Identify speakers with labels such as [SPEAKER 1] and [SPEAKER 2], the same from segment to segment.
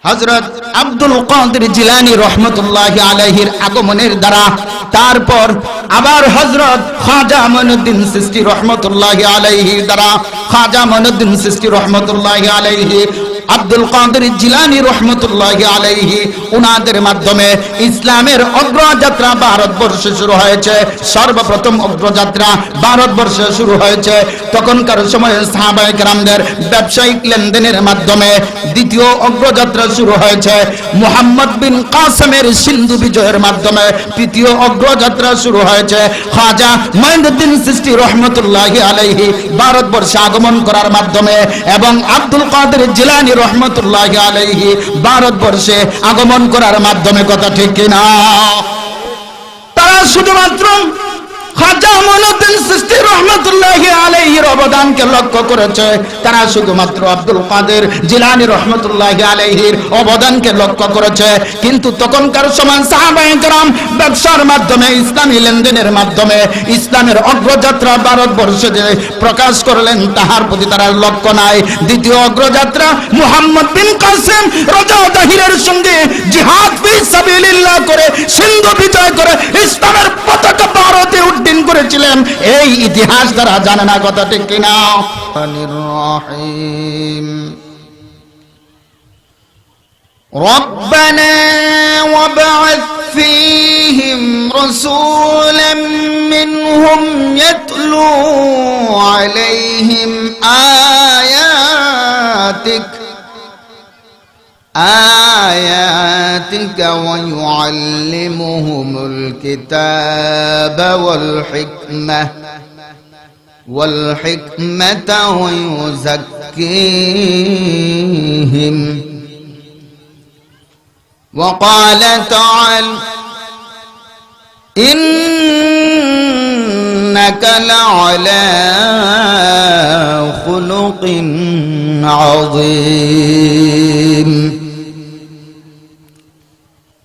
[SPEAKER 1] হযরত আব্দুল কাদের জিলানী রহমতুল্লাহি আলাইহির আগমনের দ্বারা তারপর আবার হযরত খাজা মঈনুদ্দিন চিশতি রহমতুল্লাহি আলাইহির দ্বারা খাজা মঈনুদ্দিন চিশতি রহমতুল্লাহি আলাইহি আব্দুল কাদের জিলানী রহমতুল্লাহি আলাইহি উনাদের মাধ্যমে ইসলামের অগ্রযাত্রা ভারতবর্ষে শুরু হয়েছে। সর্বপ্রথম অগ্রযাত্রা ভারতবর্ষে শুরু হয়েছে তখনকার সময়ে সাহাবায়ে কেরামদের ব্যবসায়িক লেনদেনের মাধ্যমে। দ্বিতীয় অগ্রযাত্রা শুরু হয়েছে মুহাম্মদ বিন কাসেমের সিন্ধু বিজয়ের মাধ্যমে। তৃতীয় অগ্রযাত্রা শুরু হয়েছে খাজা মঈনুদ্দিন চিশতি রহমতুল্লাহি আলাইহি ভারতবর্ষে আগমন করার মাধ্যমে এবং আব্দুল কাদের জিলানী রহমতুল্লাহি আলাইহি ভারতবর্ষে আগমন করার মাধ্যমে। কথা ঠিক কিনা? তারা শুধুমাত্র খাজা মঈনুদ্দিন চিশতি রহমতুল্লাহি আলাইহির অবদানকে লক্ষ্য করেছে, তারা শুধুমাত্র আব্দুল কাদের জিলানী রহমতুল্লাহি আলাইহির অবদানকে লক্ষ্য করেছে। কিন্তু তখনকার সময় সাহাবায়ে কেরাম ব্যবসার মাধ্যমে, ইসলামী লেনদেনের মাধ্যমে ইসলামের অগ্রযাত্রা ভারতবর্ষে যে প্রকাশ করলেন তাহার প্রতি তার লক্ষ্য নাই। দ্বিতীয় অগ্রযাত্রা মুহাম্মদ বিন কাসেম রাজা তাহিরের সঙ্গে জিহাদ ফি সাবিলিল্লাহ করে সিন্ধু বিজয় করে ইসলামের পতাকা ভারতে উড্ডীন করেছিলেন। এই ইতিহাস দ্বারা জানে না। কথা ঠিক কিনা? ربنا وابعث فيهم رسولا منهم يتلو عليهم آياتك ويعلمهم الكتاب والحكمة ويزكيهم. وقال تعالى إنك لعلى خلق عظيم.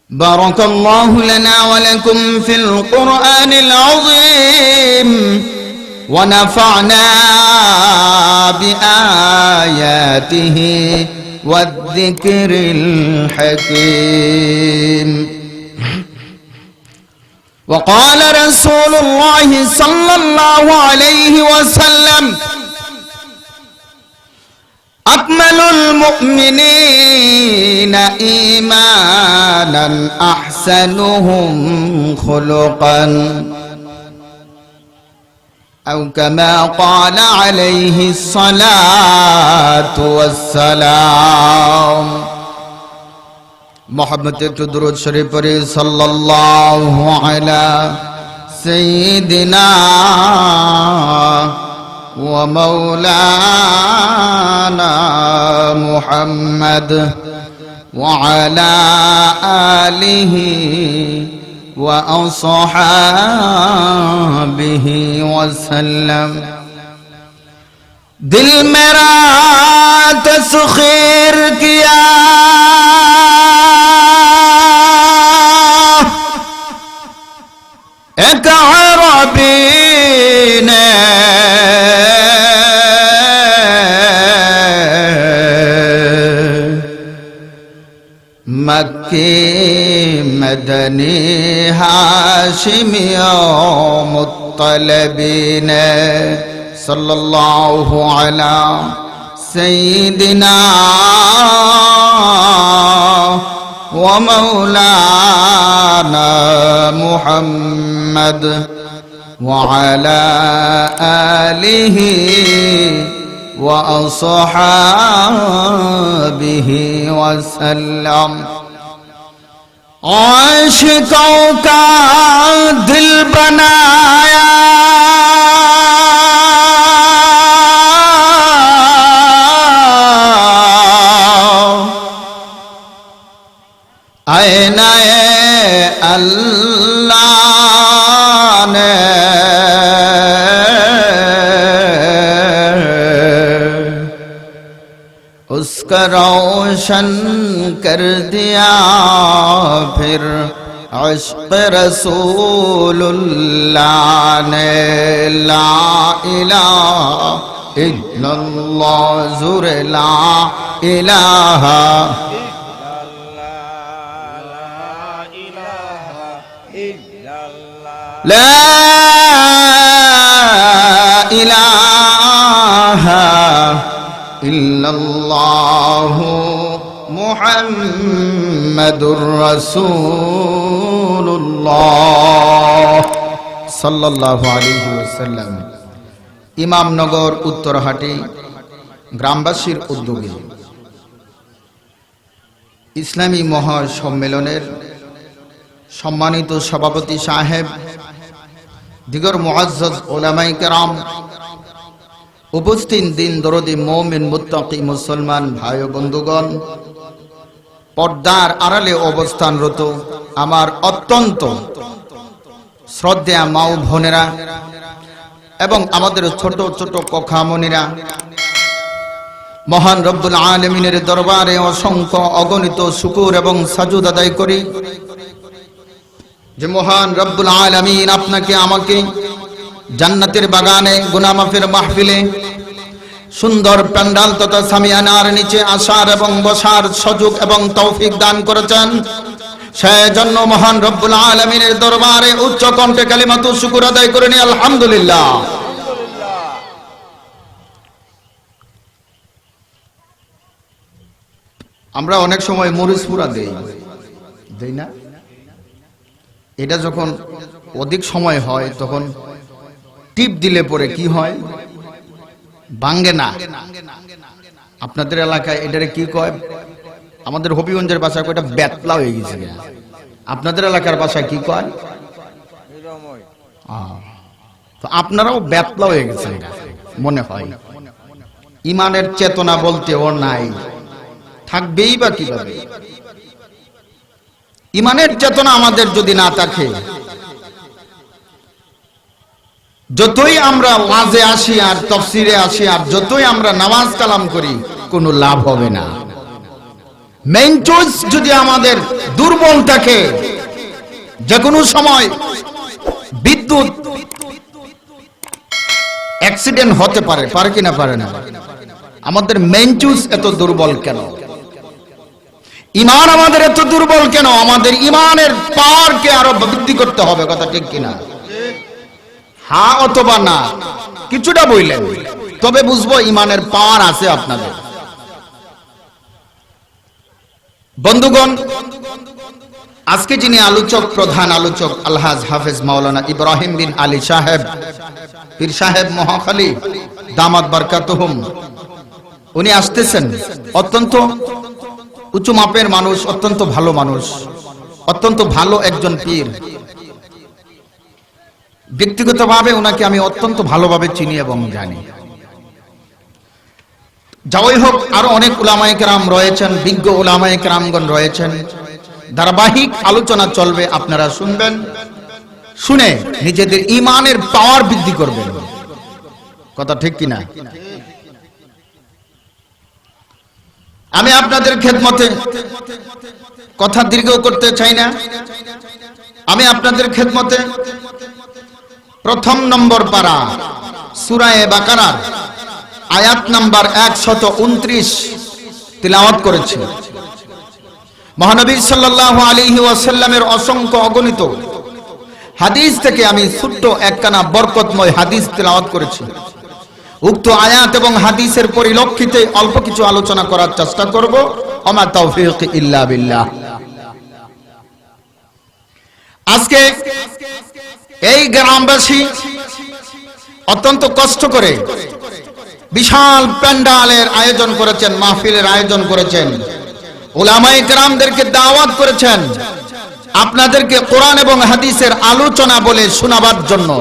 [SPEAKER 1] بارك الله لنا ولكم في القرآن العظيم ونفعنا بآياته والذكر الحكيم. وقال رسول الله صلى الله عليه وسلم أكمل المؤمنين إيمانا أحسنهم خلقا أو كما قال عليه الصلاة والسلام. محمد درود شريف صلى الله على سيدنا ومولانا محمد وعلى آله وأصحابه وسلم. दिल मेरा तस्खीर किया एक अरबी ने मक्की मदनी हाशिमी मुत्तलबी ने सल्लल्लाहु अला सय्यिदिना व मौलाना मुहम्मद व अला आलिहि व अस्हाबिहि व सल्लम. आशिकों का दिल बनाया आईनाए अल्लाह ने उसका रोशन कर दिया फिर इश्क़ रसूलुल्लाह ने. ला इलाहा इल्लल्लाह ज़ुर ला इलाहा লা ইলাহা ইল্লাল্লাহু মুহাম্মাদুর রাসূলুল্লাহ সাল্লাল্লাহু আলাইহি ওয়াসাল্লাম। ইমামনগর উত্তরহাটি গ্রামবাসীর উদ্যোগে ইসলামী মহাসম্মেলনের সম্মানিত সভাপতি সাহেব, দিগর মুআজ্জাজ উলামায়ে কেরাম, উপস্থিত দিন দরদি মুমিন মুত্তাকি মুসলমান ভাই ও বন্ধুগণ, পর্দার আড়ালে অবস্থানরত আমার অত্যন্ত শ্রদ্ধেয় মা ও বোনেরা এবং আমাদের ছোট ছোট কখামনিরা, মহান রব্বুল আলামিনের দরবারে অসংখ্য অগণিত শুকর এবং সাজুদ আদায় করি যে মহান রব্বুল আলামিন আপনাকে আমাকে জান্নাতের বাগানে গুনাহ মাফের মাহফিলে সুন্দর প্যান্ডাল তথা সামিয়ানার নিচে আসার এবং বসার সুযোগ এবং তৌফিক দান করেছেন। সেজন্য মহান রব্বুল আলামিনের দরবারে উচ্চ কণ্ঠে কালিমাতু শুকর আদায় করে নি আলহামদুলিল্লাহ। আমরা অনেক সময় মরিচ পুরা দেই না? এটা যখন অধিক সময় হয় তখন টিপ দিলে পরে কি হয়? ভাঙ্গে না। আপনাদের এলাকায় এটারে কি কয়? আমাদের হবিগঞ্জের ভাষায় কয়টা বেতলা হয়ে গেছে। আপনাদের এলাকার ভাষায় কি কয়? তো আপনারাও বেতলা হয়ে গেছেন মনে হয়। ইমানের চেতনা বলতে ওর নাই, থাকবেই বা কিভাবে? ইমানের চেতনা আমাদের যদি না থাকে, যতই আমরা ওয়াজে আসি আর তাফসিরে আসি আর যতই আমরা নামাজ কালাম করি, কোনো লাভ হবে না। মেইন চয়েস যদি আমাদের দুর্বল থাকে, যে কোনো সময় বিদ্যুৎ অ্যাক্সিডেন্ট হতে পারে, পারে কিনা পারে না? আমাদের মেইন চয়েস এত দুর্বল কেন? ইমান আমাদের এত দুর্বল কেন? আমাদের ইমানের পাওয়ারকে আরো বৃদ্ধি করতে হবে, কথা ঠিক কিনা? হ্যাঁ অথবা না, কিছুটা বললেন তবে বুঝবো ইমানের পাওয়ার আছে আপনাদের। বন্ধুগণ, আজকে যিনি আলোচক, প্রধান আলোচক আলহাজ হাফেজ মাওলানা ইব্রাহিম বিন আলী সাহেব, পীর সাহেব মহাখালী দামাত বারকাতুহুম, উনি আসতেছেন। অত্যন্ত উঁচু মাপের মানুষ, অত্যন্ত ভালো মানুষ, অত্যন্ত ভালো একজন পীর। ব্যক্তিগতভাবে ওনাকে আমি অত্যন্ত ভালোভাবে চিনি এবং জানি। যাই হোক, আরো অনেক উলামায়ে কেরাম রয়েছেন, বিজ্ঞ উলামায়ে কেরামগণ রয়েছেন। ধারাবাহিক আলোচনা চলবে, আপনারা শুনবেন, শুনে নিজেদের ইমানের পাওয়ার বৃদ্ধি করবেন, কথা ঠিক কিনা? আমি আপনাদের খেদমতে কথা দীর্ঘ করতে চাই না। আমি আপনাদের খেদমতে প্রথম নম্বর পারা সূরা বাকারার আয়াত নাম্বার 129 তিলাওয়াত করেছি। মহানবী সাল্লাল্লাহু আলাইহি ওয়াসাল্লামের অসংখ্য অগণিত হাদিস থেকে আমি ছোট্ট একখানা বরকতময় হাদিস তিলাওয়াত করেছি। উক্ত আয়াত এবং হাদিসের পরিলক্ষিতে অল্প কিছু আলোচনা করার চেষ্টা করব। ওমা তাওফীক ইল্লা বিল্লাহ। আজকে এই গ্রামবাসী অত্যন্ত কষ্ট করে বিশাল প্যান্ডালের আয়োজন করেছেন, মাহফিলের আয়োজন করেছেন, উলামায়ে কেরামদেরকে দাওয়াত করেছেন আপনাদেরকে কোরআন এবং হাদিসের আলোচনা বলে শোনাবার জন্য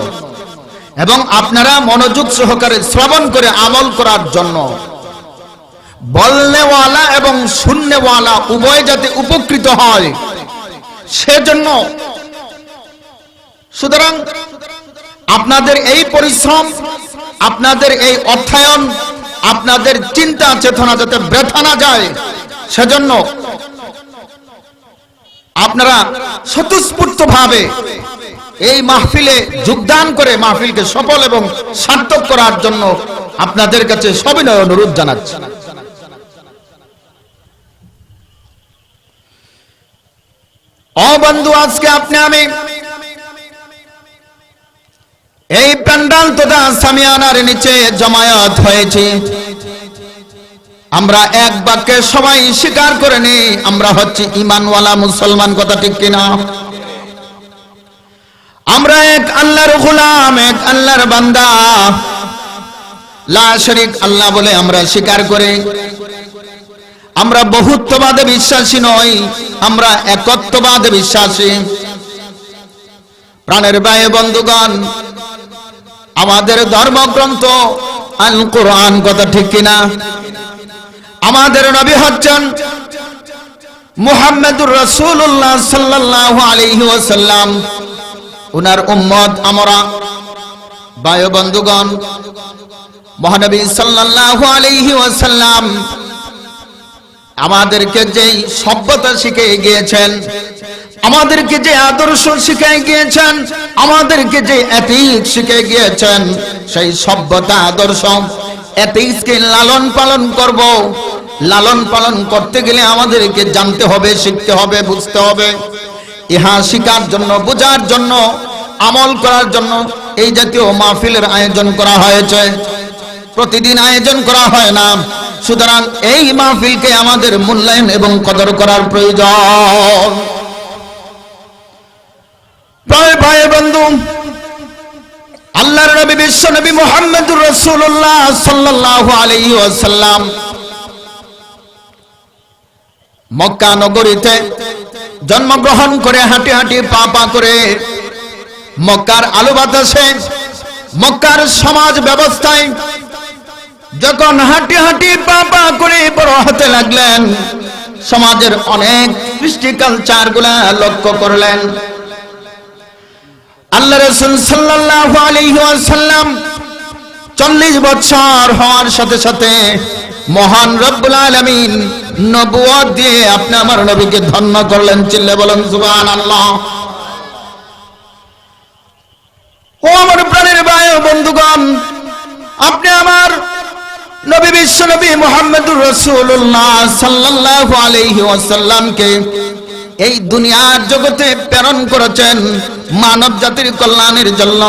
[SPEAKER 1] এবং আপনারা মনোযোগ সহকারে শ্রবণ করে আমল করার জন্য। বলনেওয়ালা এবং শুননেওয়ালা উভয় যাতে উপকৃত হয় সেজন্য। সুতরাং আপনাদের এই পরিশ্রম, আপনাদের এই অধ্যয়ন, আপনাদের চিন্তা চেতনা যাতে বৃথা না যায় সেজন্য আপনারা স্বতঃস্ফূর্তভাবে এই মাহফিলে যোগদান করে মাহফিলকে সফল এবং সার্থক করার জন্য আপনাদের কাছে সবিনয় অনুরোধ জানাচ্ছি। ও বন্ধু, আজকে আপনি আমি তথা সামিয়ানার নিচে জমায়েত হয়েছে, আমরা এক বাক্যে সবাই স্বীকার করে নেই আমরা হচ্ছে ঈমানওয়ালা মুসলমান। কথা ঠিক কিনা? আমরা এক আল্লাহর গোলাম, এক আল্লাহর বান্দা, লা শরীক আল্লাহ বলে আমরা স্বীকার করি। আমরা বহুত্ববাদে বিশ্বাসী নই, আমরা একত্ববাদে বিশ্বাসী। প্রাণের ভাই বন্ধুগণ, আমাদের ধর্মগ্রন্থ আল কোরআন, কথা ঠিক কিনা? আমাদের নবী হচ্ছেন মুহাম্মদুর রাসূলুল্লাহ সাল্লাল্লাহু আলাইহি ওয়াসাল্লাম, উনার উম্মত আমরা। ভাই বন্ধুগণ, মহানবী সাল্লাল্লাহু আলাইহি ওয়াসাল্লাম আমাদেরকে যেই সভ্যতা শিখিয়ে গিয়েছেন, আমাদেরকে যে আদর্শ শিখিয়ে গিয়েছেন, আমাদেরকে যে এথিক্স শিখিয়ে গিয়েছেন, সেই সভ্যতা আদর্শ এথিক্সকে লালন পালন করব। লালন পালন করতে গেলে আমাদেরকে জানতে হবে, শিখতে হবে, বুঝতে হবে। ইহা শিখার জন্য, বোঝার জন্য, আমল করার জন্য এই জাতীয় মাহফিলের আয়োজন করা হয়েছে। প্রতিদিন আয়োজন করা হয় না, সুতরাং এই মাহফিলকে আমাদের মূল্যায়ন এবং কদর করার প্রয়োজন। ভাই বন্ধু, আল্লাহর নবী বিশ্ব নবী মুহাম্মদুর রাসূলুল্লাহ সাল্লাল্লাহু আলাইহি ওয়াসাল্লাম মক্কা নগরীতে জন্মগ্রহণ করে হাঁটি হাঁটি পা পা করে মক্কার আলো বাতাসে, মক্কার সমাজ ব্যবস্থায় যখন হাঁটি হাঁটি পা পা করে বড় হতে লাগলেন, সমাজের অনেক কৃষ্টি কালচার গুলা লক্ষ্য করলেন। আল্লাহ রাসূল সাল্লাল্লাহু আলাইহি ওয়াসাল্লাম 40 বছর হওয়ার সাথে সাথে মহান রব্বুল আলামিন নবুয়ত দিয়ে আপনি আমার নবীকে ধন্য করলেন। চিল্লে বলেন সুবহানাল্লাহ। ও আমার প্রাণের ভাই ও বন্ধুগণ, আপনি আমার নবী বিশ্ব নবী মুহাম্মদুর রাসূলুল্লাহ সাল্লাল্লাহু আলাইহি ওয়াসাল্লামকে এই দুনিয়ার জগতে প্রেরণ করেছেন মানব জাতির কল্যাণের জন্য,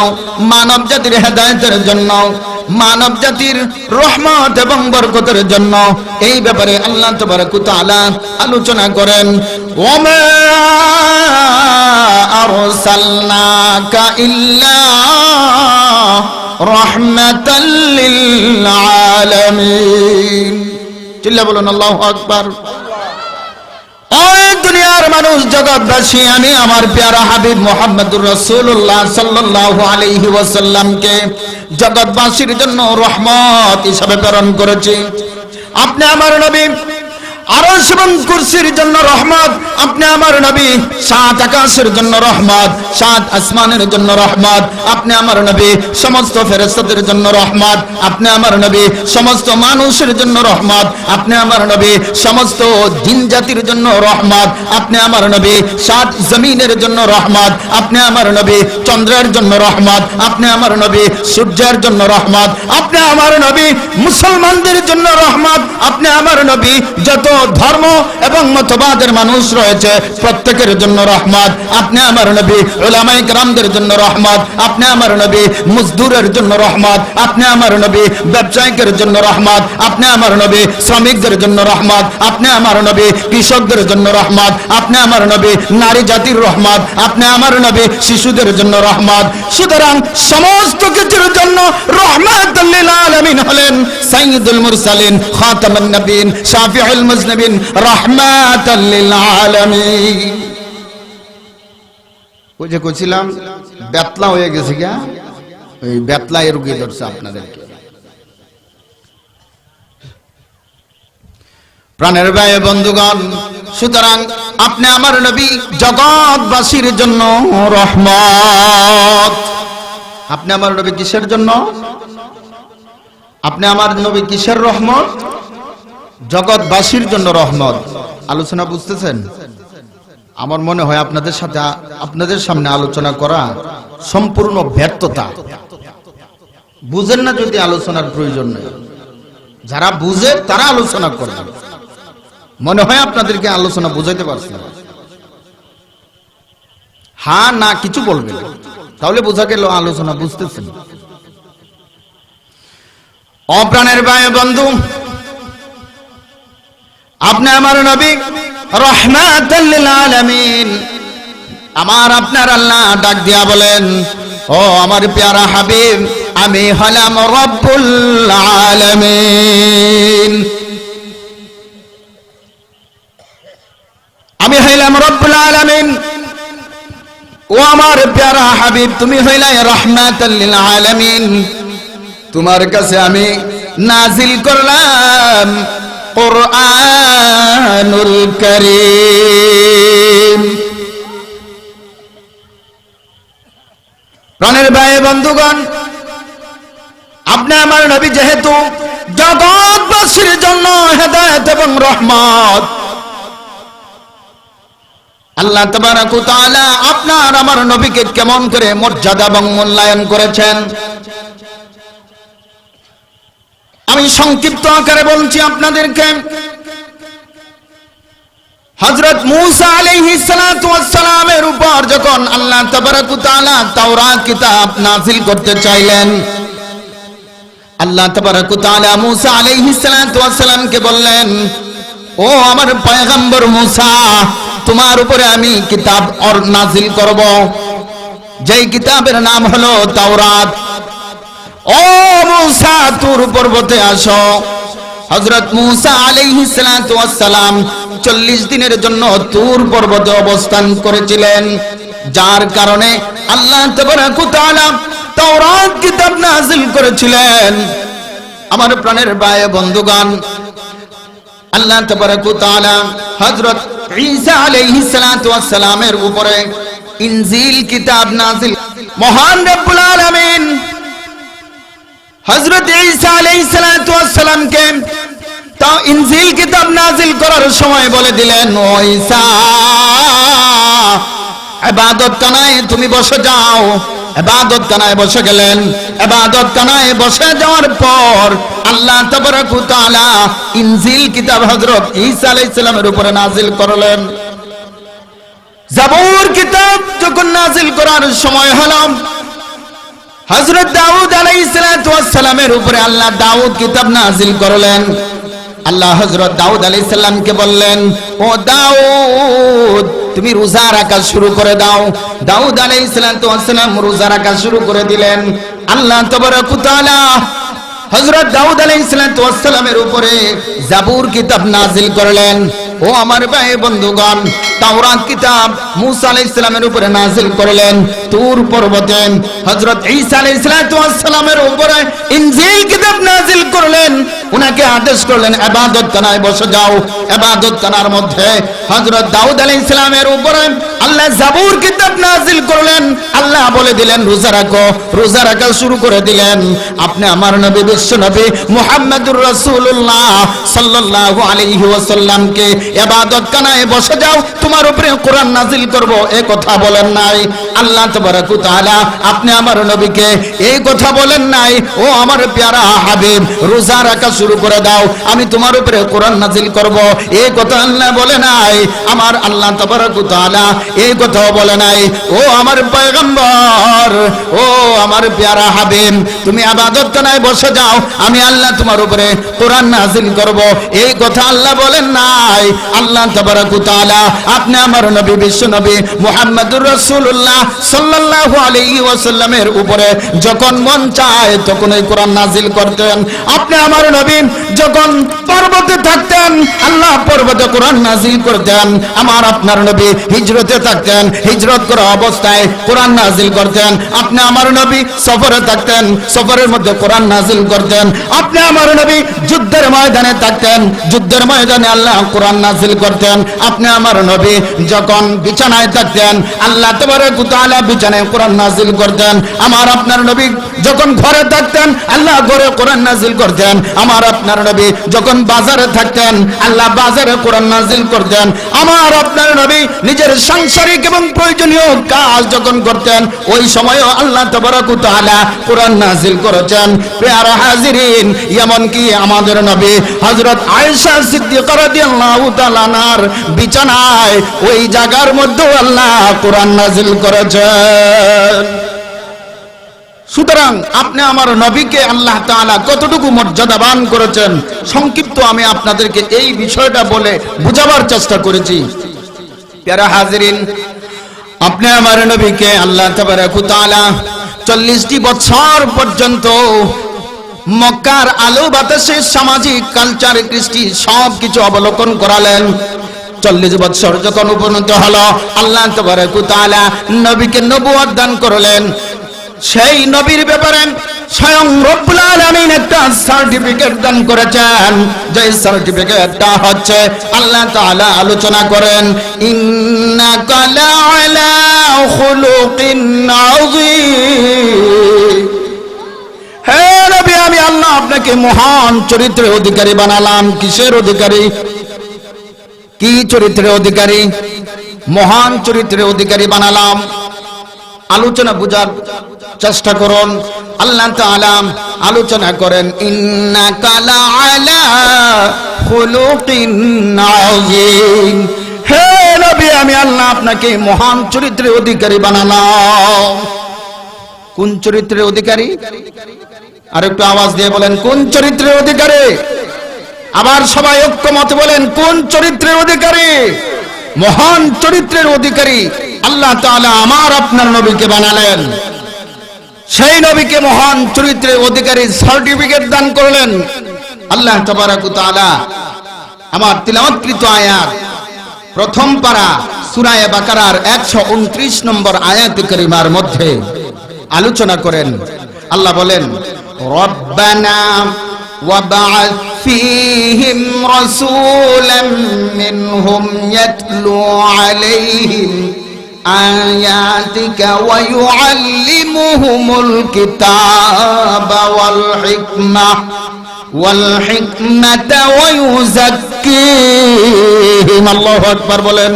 [SPEAKER 1] মানব জাতির হেদায়েতের জন্য, মানব জাতির রহমত এবং বরকতের জন্য। এই ব্যাপারে আল্লাহ তাবারাক ওয়া তাআলা আলোচনা করেন, ওমা আরসালনাকা ইল্লা রাহমাতাল লিল আলামিন। চিল্লা বলুন আল্লাহু আকবার। ওই দুনিয়ার মানুষ, জগৎবাসী, আমি আমার প্যারা হাবিব মুহাম্মদুর রাসূলুল্লাহ সাল্লাল্লাহু আলাইহি ওয়াসাল্লামকে জগৎবাসীর জন্য রহমত হিসেবে প্রেরণ করেছি। আপনি আমার নবী আরশ এবং কুরসির জন্য রহমত, আপনি আমার নবী 7 আকাশের জন্য রহমত, 7 আসমানের জন্য রহমত, আপনি আমার নবী সমস্ত ফেরেশতাদের জন্য রহমত, আপনি আমার নবী সমস্ত মানুষের জন্য রহমত, আপনি আমার নবী সমস্ত জিন জাতির জন্য রহমত, আপনি আমার নবী 7 জমিনের জন্য রহমত, আপনি আমার নবী চন্দ্রের জন্য রহমত, আপনি আমার নবী সূর্যের জন্য রহমত, আপনি আমার নবী মুসলমানদের জন্য রহমত, আপনি আমার নবী যত ধর্ম এবং মতবাদের মানুষ রয়েছে প্রত্যেকের জন্য রহমত, আপনি আমার নবী উলামায়ে কেরামদের জন্য রহমত, আপনি আমার নবী মজদুরের জন্য রহমত, আপনি আমার নবী ব্যবসায়ীদের জন্য রহমত, আপনি আমার নবী শ্রমিকদের জন্য রহমত, আপনি আমার নবী কৃষকদের জন্য রহমত, আপনি আমার নবী নারী জাতির রহমত, আপনি আমার নবী শিশুদের জন্য রহমত। সুতরাং সমস্ত কিছুর জন্য রহমাতুল লিল আলামিন হলেন সাইয়্যিদুল মুরসালিন, খাতামুন নবিয়্যিন, শাফিউল মুজনিবিন, রাহমাতাল লিল আলামিন। ওই যে কইছিলাম বেতলা হয়ে গেছে কি, ওই বেতলা এর রোগী ধরছে আপনাদেরকে। প্রাণের ভাই বন্ধুগণ, সুতরাং আপনি আমার নবী জগৎবাসীর জন্য রহমত। আপনি আমার নবী কিসের জন্য? আপনি আমার নবী কিসের রহমত? জগৎবাসীর জন্য রহমত। আলোচনা বুঝতেছেন? আমার মনে হয় আপনাদের সামনে আলোচনা করা সম্পূর্ণ ব্যর্থতা। বুঝেন না যদি আলোচনার প্রয়োজন নেই, যারা বুঝে তারা আলোচনা করবে। মনে হয় আপনাদেরকে আলোচনা বুঝাইতে পারছি না। হ্যাঁ না কিছু বলবেন, তাহলে বোঝা গেল আলোচনা বুঝতেছেন। অপ্রাণের ভাই বন্ধু, আপনি আমার নবী রাহমাতাল লিল আলামিন, আমার আপনার আল্লাহ ডাক দিয়া বলেন, ও আমার প্যারা হাবিব, আমি হলাম রব্বুল আলামিন, আমি হইলাম রব্বুল আলামিন। ও আমার প্যারা হাবিব, তুমি হইলাই রাহমাতাল লিল আলামিন, তোমার কাছে আমি নাজিল করলাম কুরআনুল কারীম। প্রাণের ভাই বন্ধুগণ, আপনি আমার নবী যেহেতু জগৎবাসীর জন্য হেদায়েত এবং রহমত, আল্লাহ তাবারাক ওয়া তাআলা আপনার আমার নবীকে কেমন করে মর্যাদা এবং মূল্যায়ন করেছেন, আমি সংক্ষিপ্ত আকারে বলছি আপনাদেরকে। হযরত মূসা আলাইহিস সালাতু ওয়াস সালামের উপর যখন আল্লাহ তাবারাক ওয়া তাআলা তাওরাত কিতাব নাযিল করতে চাইলেন, আল্লাহ তাবারাক ওয়া তাআলা মূসা আলাইহিস সালাতু ওয়াস সালামকে বললেন, ও আমার পয়গম্বর মূসা, তোমার উপরে আমি কিতাব নাযিল করব, যেই কিতাবের নাম হলো তাওরাত। ও মূসা, তুর পর্বতে আসো। হযরত মূসা আলাইহিস সালাতু ওয়াস সালাম 40 দিনের জন্য তুর পর্বতে অবস্থান করেছিলেন, যার কারণে আল্লাহ তাবারাক ওয়া তাআলা তাওরাত কিতাব নাযিল করেছিলেন। আমার প্রাণের ভাই বন্ধুগণ, আল্লাহ তাবারাক ওয়া তাআলা হযরত ঈসা আলাইহিস সালাতু ওয়াস সালামের উপরে ইনজিল কিতাব নাযিল, মহান রব্বুল আলামিন হযরত ঈসা আলাইহিস সালাতু ওয়াস সালামকে তা ইনজিল কিতাব নাযিল করার সময় বলে দিলেন, ও ঈসা, ইবাদত খানায় তুমি বসে যাও। ইবাদত খানায় বসে গেলেন। ইবাদত খানায় বসে যাওয়ার পর আল্লাহ তাবারাক ওয়া তাআলা ইনজিল কিতাব হযরত ঈসা আলাইহিস সালামের উপরে নাযিল করলেন। জাবুর কিতাব যখন নাযিল করার সময় হলো, হযরত দাউদ আলাইহিস সালামের উপরে আল্লাহ দাউদ কিতাব নাযিল করলেন। আল্লাহ হযরত দাউদ আলাইহিস সালামকে বললেন, ও দাউদ, তুমি রোজা রাখা শুরু করে দাও। দাউদ আলাইহিস সালাম রোজা রাখা শুরু করে দিলেন। আল্লাহ তাবারাক ওয়া তাআলা হযরত দাউদ আলাইহিস সালামের উপরে জাবুর কিতাব নাযিল করলেন। ও আমার ভাই বন্ধুগণ, তাওরাত কিতাব মূসা আলাইহিস সালামের উপরে নাযিল করলেন। তুর পর্বতে হযরত ঈসা আলাইহিস সালামের উপরে ইনজিল কিতাব নাযিল করলেন। উনাকে আদেশ করলেন, ইবাদত খানায় বসে যাও। ইবাদত খানার মধ্যে হযরত দাউদ আলাইহিস সালামের উপরে আল্লাহ জাবুর কিতাব নাযিল করলেন। আল্লাহ বলে দিলেন, রোজা রাখো। রোজা রাখা শুরু করে দিলেন। আপনি আমার নবী, বিশ্ব নবী মুহাম্মদুর রাসূলুল্লাহ সাল্লাল্লাহু আলাইহি ওয়াসাল্লামকে ইবাদত খানায় বসে যাও, তোমার উপরে কোরআন নাযিল করব, এই কথা বলেন নাই। আল্লাহ তাবারাক ওয়া তাআলা আপনি আমার নবীকে এই কথা বলেন নাই, ও আমার প্যারা হাবিব, রোজা রাখা শুরু করে দাও, আমি তোমার উপরে কোরআন নাযিল করব, এই কথা আল্লাহ বলে নাই। আমার আল্লাহ তাবারাক ওয়া তাআলা এই কথাও বলে নাই, ও আমার পয়গম্বর, ও আমার প্যারা হাবিব, তুমি ইবাদত খানায় বসে যাও, আমি আল্লাহ তোমার উপরে কোরআন নাযিল করব, এই কথা আল্লাহ বলেন নাই। আল্লাহ তাবারাক ওয়া তাআলা আপনি আমার নবী, বিশ্ব নবী মুহাম্মদুর রাসূলুল্লাহ সাল্লাল্লাহু আলাইহি ওয়াসাল্লামের উপরে যখন মন চায় তখন এই কোরআন নাযিল করতেন। আপনি আমার নবী যখন পর্বতে থাকতেন, আল্লাহ পর্বতে কোরআন নাযিল করতেন। আমার আপনার নবী হিজরতে থাকতেন, হিজরত করা অবস্থায় কোরআন নাযিল করতেন। আপনি আমার নবী সফরে থাকতেন, সফরের মধ্যে কোরআন নাযিল করতেন। আপনি আমার নবী যুদ্ধের ময়দানে থাকতেন, যুদ্ধের ময়দানে আল্লাহ কোরআন নাযিল করতেন। আপনি আমার নবী যখন বিছানায় থাকতেন, আল্লাহ তাবারাক ওয়া তাআলা বিছানায় কোরআন নাযিল করতেন। আমার আপনার নবী যখন ঘরে থাকতেন, আল্লাহ ঘরে কোরআন নাযিল করতেন। আমার আপনার নবী যখন বাজারে থাকতেন, আল্লাহ বাজারে কোরআন নাযিল করতেন। আমার আপনার নবী নিজের সাংসারিক এবং প্রয়োজনীয় কাজ যখন করতেন, ওই সময়ও আল্লাহ তাবারাক ওয়া তাআলা কোরআন নাযিল করেছেন। প্রিয় হাজিরিন, এমন কি আমাদের নবী হযরত আয়েশা সিদ্দিকা রাদিয়াল্লাহু তাআলা আনহার বিছানায় ওই জায়গার মধ্যে আল্লাহ কোরআন নাযিল করেছেন। সুতরাং আপনি আমার নবীকে আল্লাহ তাআলা কতটুকু মর্যাদাবান করেছেন, সংক্ষিপ্ত আমি আপনাদেরকে এই বিষয়টা বলে বোঝাবার চেষ্টা করেছি। প্যারা হাজিরিন, আপনি আমার নবীকে আল্লাহ তাবারাক ওয়া তাআলা 40টি বছর পর্যন্ত মক্কার আলো বাতাসে সামাজিক কালচার কৃষ্টি সবকিছু অবলোকন করালেন। 40 বছর যখন উপনীত হলো, আল্লাহ তাবারাক ওয়া তাআলা নবীকে নবুয়ত দান করলেন। সেই নবীর ব্যাপারে স্বয়ং রব্বুল আলামিন একটা সার্টিফিকেট দান করেছেন, যে সার্টিফিকেটটা হচ্ছে আল্লাহ তাআলা আলোচনা করেন, ইন্নাকা লাআলা খুলুকিন আযীম। হে নবী, আমি আল্লাহ আপনাকে মহান চরিত্রের অধিকারী বানালাম। কিসের অধিকারী? কি চরিত্রের অধিকারী? মহান চরিত্রের অধিকারী বানালাম। আলোচনা বুঝার চেষ্টা করুন। আল্লাহ তাআলা আলোচনা করেন, ইন্নাকা লাআলা খুলুকিন আযীম। হে নবী, আমি আল্লাহ আপনাকে মহান চরিত্রের অধিকারী বানালাম। কোন চরিত্রের অধিকারী? আর একটু আওয়াজ দিয়ে বলেন, কোন চরিত্রের অধিকারী? আবার সবাই ঐক্যমত বলেন, কোন চরিত্রের অধিকারী? মহান চরিত্রের অধিকারী আল্লাহ তাআলা আমার আপনার নবীকে বানালেন। সেই নবীকে মহান চরিত্রের অধিকারী সার্টিফিকেট দান করলেন আল্লাহ তাবারাক ওয়া তাআলা। আমার তিলাওয়াতকৃত আয়াত প্রথম পারা সূরা বাকারার 129 নম্বর আয়াতে কারিমার মধ্যে আলোচনা করেন। আল্লাহ বলেন, রব্বানা ওয়াবআথ ফীহিম রাসূলাম মিনহুম ইয়াতলু আলাইহিম আয়াতিকা ওয়া ইউআল্লিমুহুমুল কিতাবা ওয়াল হিকমাতা ওয়া ইউযাক্কিহিম। আল্লাহু আকবার বলেন।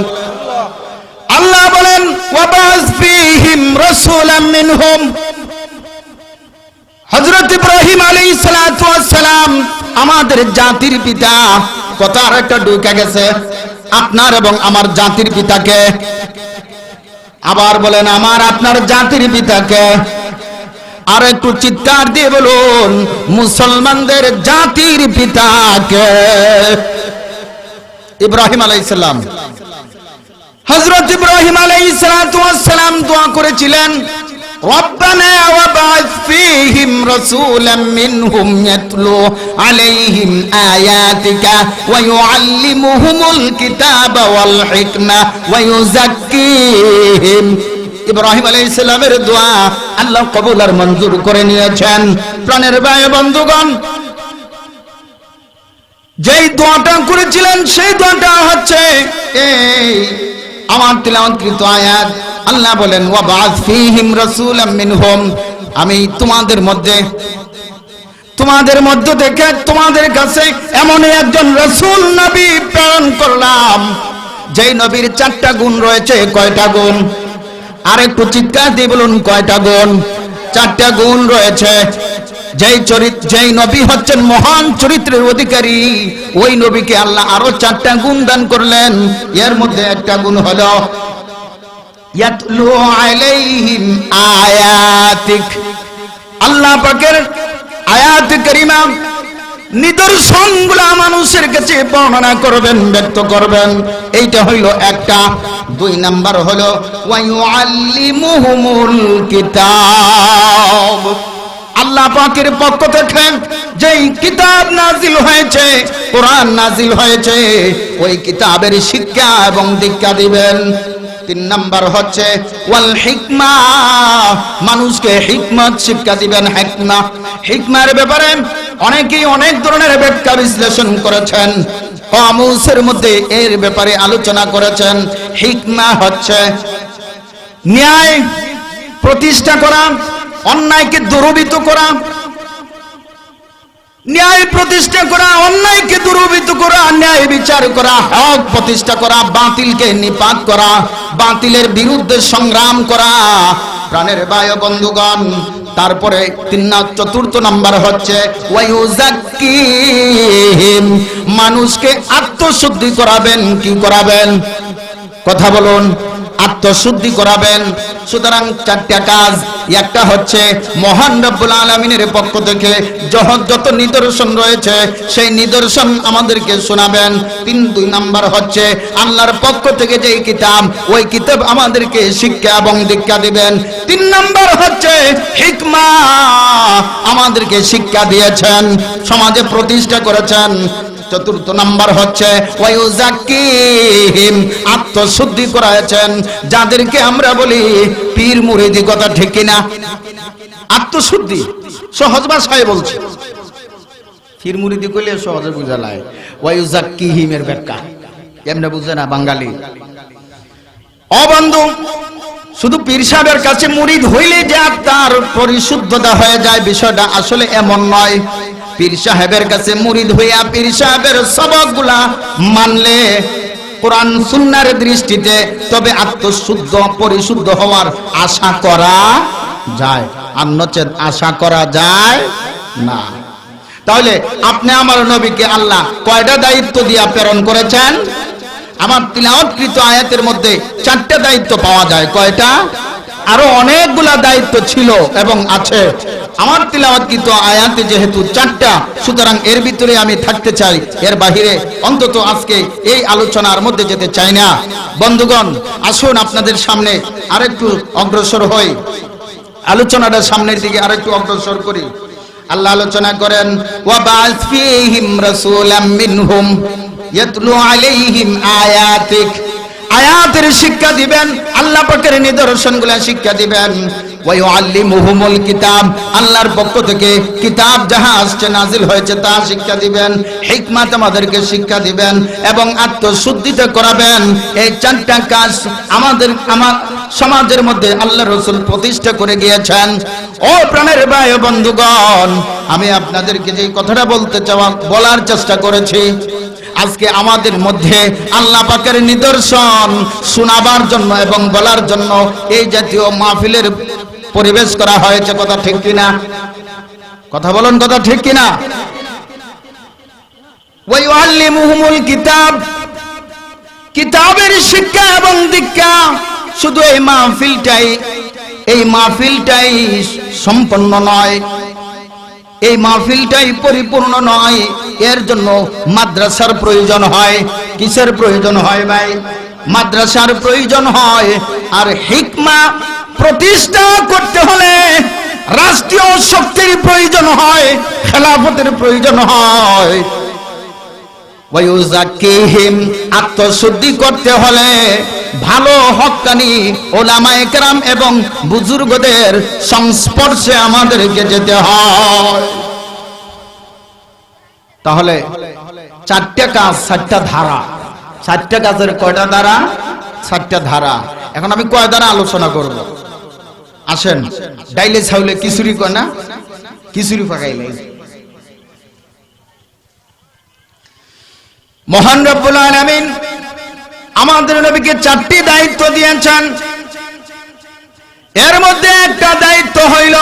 [SPEAKER 1] আল্লাহ বলেন, ওয়াবআথ ফীহিম রাসূলাম মিনহুম। হযরত ইব্রাহিম আলাইহিস সালাতু ওয়াস সালাম আমাদের জাতির পিতা। কথা আর একটা ঢুকে গেছে, আপনার এবং আমার জাতির পিতাকে। আবার বলেন, আমার আপনার জাতির পিতাকে। আর একটু চিৎকার দিয়ে বলুন, মুসলমানদের জাতির পিতাকে। ইব্রাহিম আলাইহিস সালাম, হযরত ইব্রাহিম আলাইহিস সালাতু ওয়াস সালাম দোয়া করেছিলেন, রব্বানা ওয়াবআথ ফীহিম রাসূলাম মিনহুম ইয়াতলু আলাইহিম আয়াতিকা ওয়া ইউআল্লিমুহুমুল কিতাবা ওয়াল হিকমা ওয়া ইউযাক্কিহিম। ইব্রাহিম আলাইহিস সালামের দোয়া আল্লাহ কবুল আর মঞ্জুর করে নিয়েছেন। প্রাণের ভাই বন্ধুগণ, যেই দোয়াটা করেছিলেন সেই দোয়াটা হচ্ছে এই আমার তিলাওয়াতকৃত আয়াত। আল্লাহ বলেন, ওয়াবআথ ফীহিম রাসূলাম মিনহুম। আমি তোমাদের মধ্য থেকে তোমাদের কাছে এমন একজন রাসূল নবী প্রেরণ করলাম, যেই নবীর 4টা গুণ রয়েছে। কয়টা গুণ? আর একটু চিৎকার দিয়ে বলুন, কয়টা গুণ? 4টা গুণ রয়েছে। যেই নবী হচ্ছেন মহান চরিত্রের অধিকারী, ওই নবীকে আল্লাহ আরো 4টা গুণ দান করলেন। এর মধ্যে একটা গুণ হলো ইয়াতলু আলাইহিম আয়াতিক। আল্লাহ পাকের আয়াত কারিমা নিদর্শনগুলো মানুষের কাছে বর্ণনা করবেন, ব্যক্ত করবেন। এইটা হইল একটা। 2 নাম্বার হলো ওয়া ইউআল্লিমুহুমুল কিতাব। আল্লাহ পাকের পক্ষ থেকে যেই কিতাব নাজিল হয়েছে, কোরআন নাজিল হয়েছে, ওই কিতাবের শিক্ষা এবং দীক্ষা দিবেন। 3 নাম্বার হচ্ছে ওয়াল হিকমা। মানুষকে হিকমত শিক্ষা দিবেন। হিকমার ব্যাপারে অনেকেই অনেক ধরনের ব্যাখ্যা বিশ্লেষণ করেছেন। কামুসের মধ্যে এর ব্যাপারে আলোচনা করেছেন। হিকমা হচ্ছে ন্যায় প্রতিষ্ঠা করা, অন্যায়কে দূরীভূত করা। ন্যায় প্রতিষ্ঠা করা, অন্যায়কে দূরীভূত করা, ন্যায় বিচার করা, হক প্রতিষ্ঠা করা, বাতিলকে নিপাত করা, বাতিলের বিরুদ্ধে সংগ্রাম করা। প্রাণের ভাই বন্ধুগণ, তারপরে 4 নাম্বার হচ্ছে ওয়ায়ুযাক্কিহিম। মানুষকে আত্মশুদ্ধি করাবেন। কি করাবেন? কথা বলুন। আত্মশুদ্ধি করাবেন। সুতরাং চারটা কাজ, একটা হচ্ছে মহান রব্বুল আলামিনের পক্ষ থেকে যত নিদর্শন রয়েছে সেই নিদর্শন আমাদেরকে শোনাবেন। 2 নাম্বার হচ্ছে আল্লাহর পক্ষ থেকে যেই কিতাব, ওই কিতাব আমাদেরকে শিক্ষা এবং দীক্ষা দিবেন। 3 নাম্বার হচ্ছে হিকমা, আমাদেরকে শিক্ষা দিয়েছেন, সমাজে প্রতিষ্ঠা করেছেন। 4 নাম্বার হচ্ছে ওয়ায়ুযাক্কিহিম, আত্মশুদ্ধি করাছেন, যাদেরকে আমরা বলি পীর মুরিদি। কথা ঠিক কিনা? আত্মশুদ্ধি সহজ ভাষায় বলছি, পীর মুরিদি কইলে সহজে বুঝা যায়। ওয়ায়ুযাক্কিহিম এর ব্যাখ্যা এমনি বুঝে না বাঙালি। ও বন্ধু, শুধু পীর সাহেবের কাছে মুরিদ হইলে যে তার পরিশুদ্ধতা হয়ে যায়, বিষয়টা আসলে এমন নয়। পীর সাহেবের কাছে মুরিদ হইয়া পীর সাহেবের সবকগুলা মানলে কোরআন সুন্নাহর দৃষ্টিতে তবে আত্মশুদ্ধ পরিশুদ্ধ হওয়ার আশা করা যায়, আর নচেত আশা করা যায় না। তাহলে আপনি আমার নবীকে আল্লাহ কয়টা দায়িত্ব দিয়ে প্রেরণ করেছেন? আমার তিলাওয়াতকৃত আয়াতের মধ্যে 4টা দায়িত্ব পাওয়া যায়। কয়টা? আরো অনেকগুলা দায়িত্ব ছিল এবং আছে। আমার তিলাওয়াতকৃত আয়াতে যেহেতু 4টা, সুতরাং এর ভিতরে আমি থাকতে চাই, এর বাহিরে অন্তত আজকে এই আলোচনার মধ্যে যেতে চাই না। বন্ধুগণ, আসুন আপনাদের সামনে আরেকটু অগ্রসর হই, আলোচনাটা সামনের দিকে আরেকটু অগ্রসর করি। আল্লাহ আলোচনা করেন ওয়া বা'আস ফীহিম রাসূলাম মিনহুম ইয়াতলু আলাইহিম আয়াতিক, আয়াতের শিক্ষা দিবেন, আল্লাহ পাকের নিদর্শনগুলো শিক্ষা দিবেন। ওয়া ইউআল্লিমুহুমুল কিতাব, আল্লাহর পক্ষ থেকে কিতাব যাহা আসছে নাজিল হয়েছে তা শিক্ষা দিবেন। হিকমত আমাদেরকে শিক্ষা দিবেন এবং আত্মশুদ্ধিতে করাবেন। এই 4টা কাজ আমার সমাজের মধ্যে আল্লাহ রাসূল প্রতিষ্ঠা করে গিয়েছেন। ও প্রাণের ভাই ও বন্ধুগণ, আমি আপনাদেরকে যে কথাটা বলার চেষ্টা করেছি, আজকে আমাদের মধ্যে আল্লাহ পাকের নিদর্শন শোনাবার জন্য এবং বলার জন্য এই জাতীয় মাহফিলের পরিবেশ করা হয়েছে। কথা ঠিক কিনা? কথা বলুন, কথা ঠিক কিনা? ওয়া ইউআল্লিমুহুমুল কিতাব, কিতাবের শিক্ষা এবং দীক্ষা শুধু এই মাহফিলটাই সম্পন্ন নয়, এই মাহফিলটাই পরিপূর্ণ নয়। এর জন্য মাদ্রাসার প্রয়োজন হয়। কিসের প্রয়োজন হয় ভাই? মাদ্রাসার প্রয়োজন হয়। আর হিকমা প্রতিষ্ঠা করতে হলে রাষ্ট্রীয় শক্তির প্রয়োজন হয়, খেলাফতের প্রয়োজন হয়। ওয়ায়ুযাক্কিহিম, আত্মশুদ্ধি করতে হলে ভালো হক্কানি ওলামায়ে কেরাম এবং বুজুর্গদের সংস্পর্শে আমাদেরকে যেতে হয়। তাহলে 4টা কাজ, 4টা ধারা। 4টা কাজের কয়টা ধারা? 4টা ধারা। এখন আমি কয় ধারা আলোচনা করব? আসেন, ডাইলে ছাউলে খিচুড়ি কয় না, খিচুড়ি পাকাইলে। মহান রব্বুল আলামিন আমাদের নবীকে 4টি দায়িত্ব দিয়েছেন। এর মধ্যে একটা দায়িত্ব হইল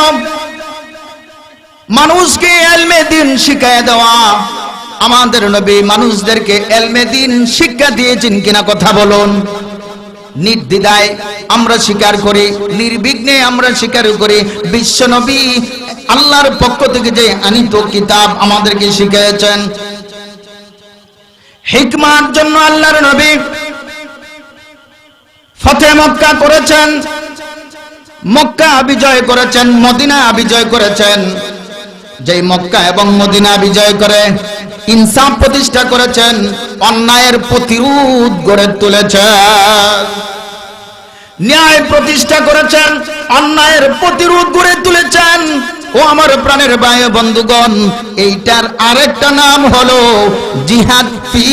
[SPEAKER 1] মানুষকে ইলমে দ্বীন শিখিয়ে দেওয়া। আমাদের নবী মানুষদেরকে ইলমে দ্বীন শিক্ষা দিয়েছেন কিনা কথা বলুন। নির্দ্বিধায় আমরা স্বীকার করি, নির্বিঘ্নে আমরা স্বীকার করি, বিশ্ব নবী আল্লাহর পক্ষ থেকে যে আনিত কিতাব আমাদেরকে শিখিয়েছেন। হিকমার জন্য আল্লাহর নবী ফতেহ মক্কা করেছেন, মক্কা বিজয় করেছেন, মদিনা বিজয় করেছেন। যেই মক্কা এবং মদিনা বিজয় করে ইনসাফ প্রতিষ্ঠা করেছেন, অন্যায়ের প্রতিরোধ গড়ে তুলেছেন, ন্যায় প্রতিষ্ঠা করেছেন, অন্যায়ের প্রতিরোধ গড়ে তুলেছেন। ও আমার প্রাণের ভাই বন্ধুগণ, এইটার আরেকটা নাম হলো জিহাদ ফি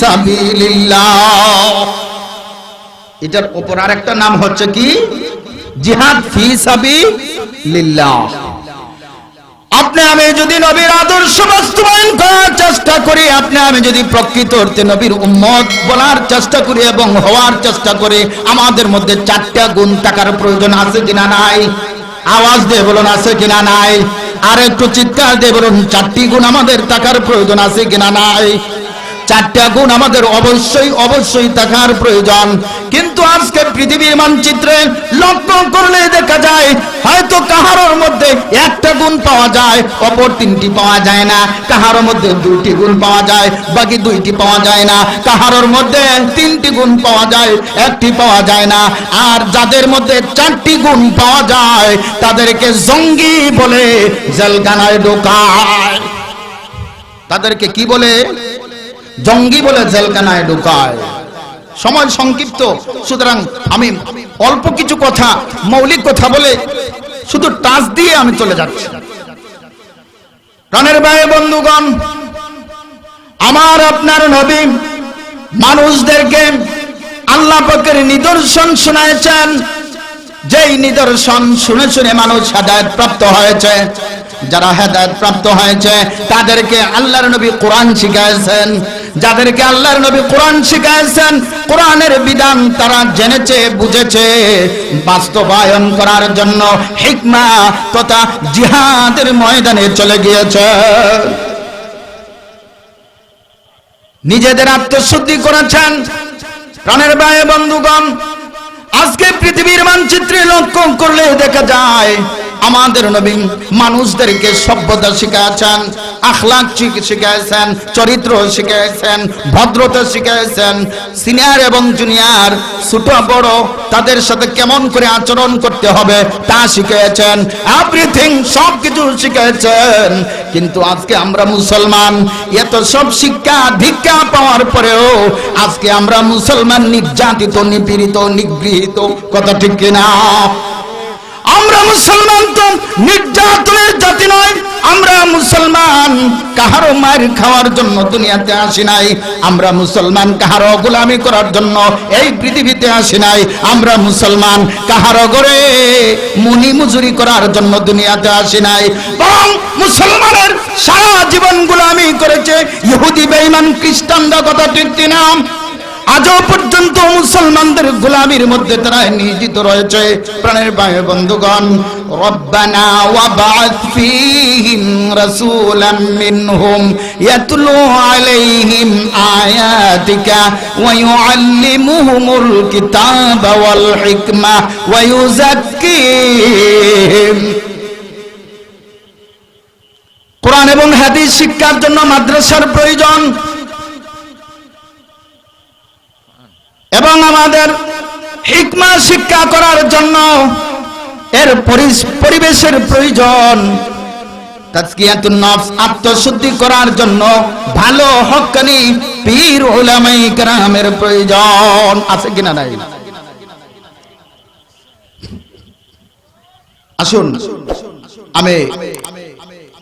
[SPEAKER 1] সাবিলিল্লাহ। এটার উপর আরেকটা নাম হচ্ছে কি? জিহাদ ফি সাবিলিল্লাহ। আপনি আমি যদি নবীর আদর্শ বাস্তবায়ন করার চেষ্টা করি, আপনি আমি যদি প্রকৃত অর্থে নবীর উম্মত বলার চেষ্টা করি এবং হওয়ার চেষ্টা করি, আমাদের মধ্যে 4টা গুণ থাকার প্রয়োজন আছে কিনা নাই? আওয়াজ দিয়ে বলুন, আছে কিনা নাই? আর একটু চিৎকার দিয়ে বলুন, 4টি গুণ আমাদের থাকার প্রয়োজন আছে কিনা নাই? চারটা গুণ আমাদের অবশ্যই থাকার প্রয়োজন। কিন্তু আজকে পৃথিবীর মানচিত্রে লক্ষ্য করলে দেখা যায় হয়তো কাহারোর মধ্যে একটা গুণ পাওয়া যায়, অপর তিনটি পাওয়া যায় না। কাহারোর মধ্যে দুইটি গুণ পাওয়া যায়, বাকি দুইটি পাওয়া যায় না। কাহারোর মধ্যে তিনটি গুণ পাওয়া যায়, একটি পাওয়া যায় না। আর যাদের মধ্যে চারটি গুণ পাওয়া যায় তাদেরকে জঙ্গি বলে, জেলখানায় ঢোকায়। তাদেরকে কি বলে? জঙ্গি বলে জেলখানায় ঢোকায়। সময় সংক্ষিপ্ত, সুতরাং আমি অল্প কিছু কথা, মৌলিক কথা বলে শুধু টাচ দিয়ে আমি চলে যাচ্ছি। প্রাণের ভাই বন্ধুগণ, আমার আপনার নবী মানুষদেরকে আল্লাহ পাকের নিদর্শন শোনাচ্ছেন, যেই নিদর্শন শুনে শুনে মানুষ হেদায়েত প্রাপ্ত হয়েছে। যারা হেদায়েত প্রাপ্ত হয়েছে তাদেরকে আল্লাহর নবী কোরআন শিখাইছেন। যাদেরকে আল্লাহর নবী কোরআন শিখাইছেন, কোরআনের বিধান তারা জেনেছে, বুঝেছে, বাস্তবায়ন করার জন্য হিকমা তথা জিহাদের ময়দানে চলে গিয়েছে। নিজেদের আত্মশুদ্ধি করেছেন। প্রাণের ভাই বন্ধুগণ, আজকে পৃথিবীর মানচিত্রে লক্ষ্য করলে দেখা যায় আমাদের নবী মানুষদেরকে সভ্যতা শিখাচ্ছেন, আখলাক শিখাইছেন, চরিত্র শিখাইছেন, ভদ্রতা শিখাইছেন। সিনিয়র এবং জুনিয়র, ছোট বড় তাদের সাথে কেমন করে আচরণ করতে হবে তা শিখিয়েছেন। এভরিথিং, সবকিছু শিখিয়েছেন। কিন্তু আজকে আমরা মুসলমান, এত সব শিক্ষা দীক্ষা পাওয়ার পরেও আজকে আমরা মুসলমান নির্যাতিত, নিপীড়িত, নিগৃহীত। কথা ঠিক কিনা? আমরা মুসলমান তো নির্যাতনের জাতি নয়। আমরা মুসলমান কাহারো মার খাওয়ার জন্য দুনিয়াতে আসি নাই। আমরা মুসলমান কাহারো গোলামি করার জন্য এই পৃথিবীতে আসি নাই। আমরা মুসলমান কাহারো ঘরে মুনি মজুরি করার জন্য দুনিয়াতে আসি নাই। বরং মুসলমানের সারা জীবন গোলামি করেছে ইহুদি, বেঈমান, খ্রিস্টানরা। কথা ঠিক কিনা? আজও পর্যন্ত মুসলমানদের গোলামির মধ্যে তারা নিয়োজিত রয়েছে। প্রাণের ভাই বন্ধুগণ, রব্বানা ওয়াবআথ ফীহিম রাসূলাম মিনহুম ইয়াতলু আলাইহিম আয়াতিকা ওয়া ইউআল্লিমুহুমুল কিতাবা ওয়াল হিকমা ওয়া ইউযাক্কিহিম। কোরআন এবং হাদিস শিক্ষার জন্য মাদ্রাসার প্রয়োজন এবং আমাদের হিকমা শিক্ষা করার জন্য এর পরিবেশের প্রয়োজন। তাজকিয়াতুন নফস, আত্মশুদ্ধি করার জন্য ভালো হক্কানি পীর উলামায়ে কেরামের প্রয়োজন আছে কিনা নাই? আসুন আমি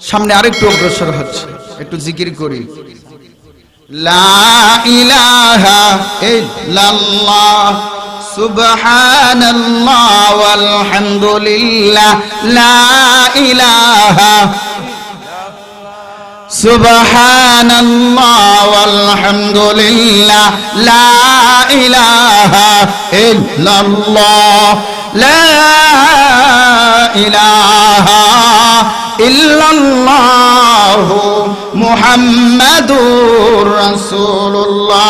[SPEAKER 1] সামনে আরেকটু অগ্রসর হচ্ছে, একটু জিকির করি। লা ইলাহা ইল্লাল্লাহ সুবহানাল্লাহ ওয়াল হামদুলিল্লাহ। লা ইলাহা সুবহানাল্লাহ ওয়াল হামদুলিল্লাহ। লা ইলাহা ইল্লাল্লাহ। লা ইলাহা ইল্লাল্লাহু মুহাম্মাদুর রাসূলুল্লাহ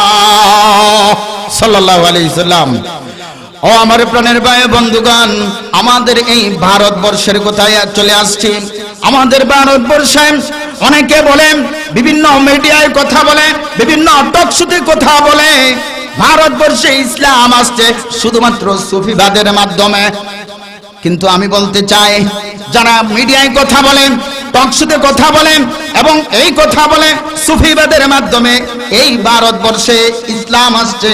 [SPEAKER 1] সাল্লাল্লাহু আলাইহি সাল্লাম। ও আমার প্রাণের ভাই বন্ধুগণ, আমাদের এই ভারতবর্ষের কথায় চলে আসছি। আমাদের ভারতবর্ষে অনেকে বলেন, বিভিন্ন মিডিয়ায় কথা বলে, বিভিন্ন টকশোতে কথা বলে, ভারতবর্ষে ইসলাম আসছে শুধুমাত্র সুফিবাদের মাধ্যমে। কিন্তু আমি বলতে চাই, যারা মিডিয়ায় কথা বলেন, টকশোতে কথা বলেন এবং এই কথা বলে সুফিবাদের মাধ্যমে এই ভারতবর্ষে ইসলাম আসছে,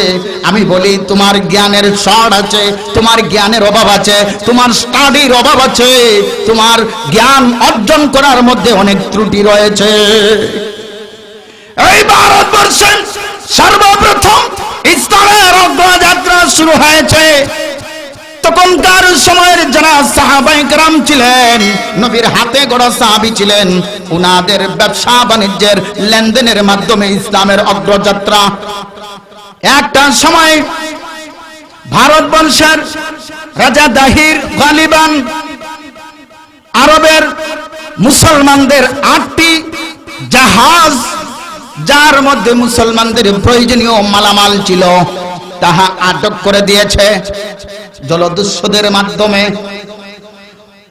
[SPEAKER 1] আমি বলি তোমার জ্ঞানের শর্ট আছে, তোমার জ্ঞানের অভাব আছে, তোমার স্টাডির অভাব আছে, তোমার জ্ঞান অর্জন করার মধ্যে অনেক ত্রুটি রয়েছে। এই ভারতবর্ষে সর্বপ্রথম ইসলামের অগ্রযাত্রা শুরু হয়েছে। তখনকার সময়ের যারা সাহাবায়ে কেরাম ছিলেন, নবীর হাতে গড়া সাহাবী ছিলেন, উনাদের ব্যবসা বাণিজ্যের লেনদেনের মাধ্যমে ইসলামের অগ্রযাত্রা। একটা সময় ভারতবর্ষের রাজা দাহির গালিবান আরবের মুসলমানদের 8টি জাহাজ যার মধ্যে মুসলমানদের প্রয়োজনীয় মালামাল ছিল তাহা আটক করে দিয়েছে জলদস্যুদের মাধ্যমে।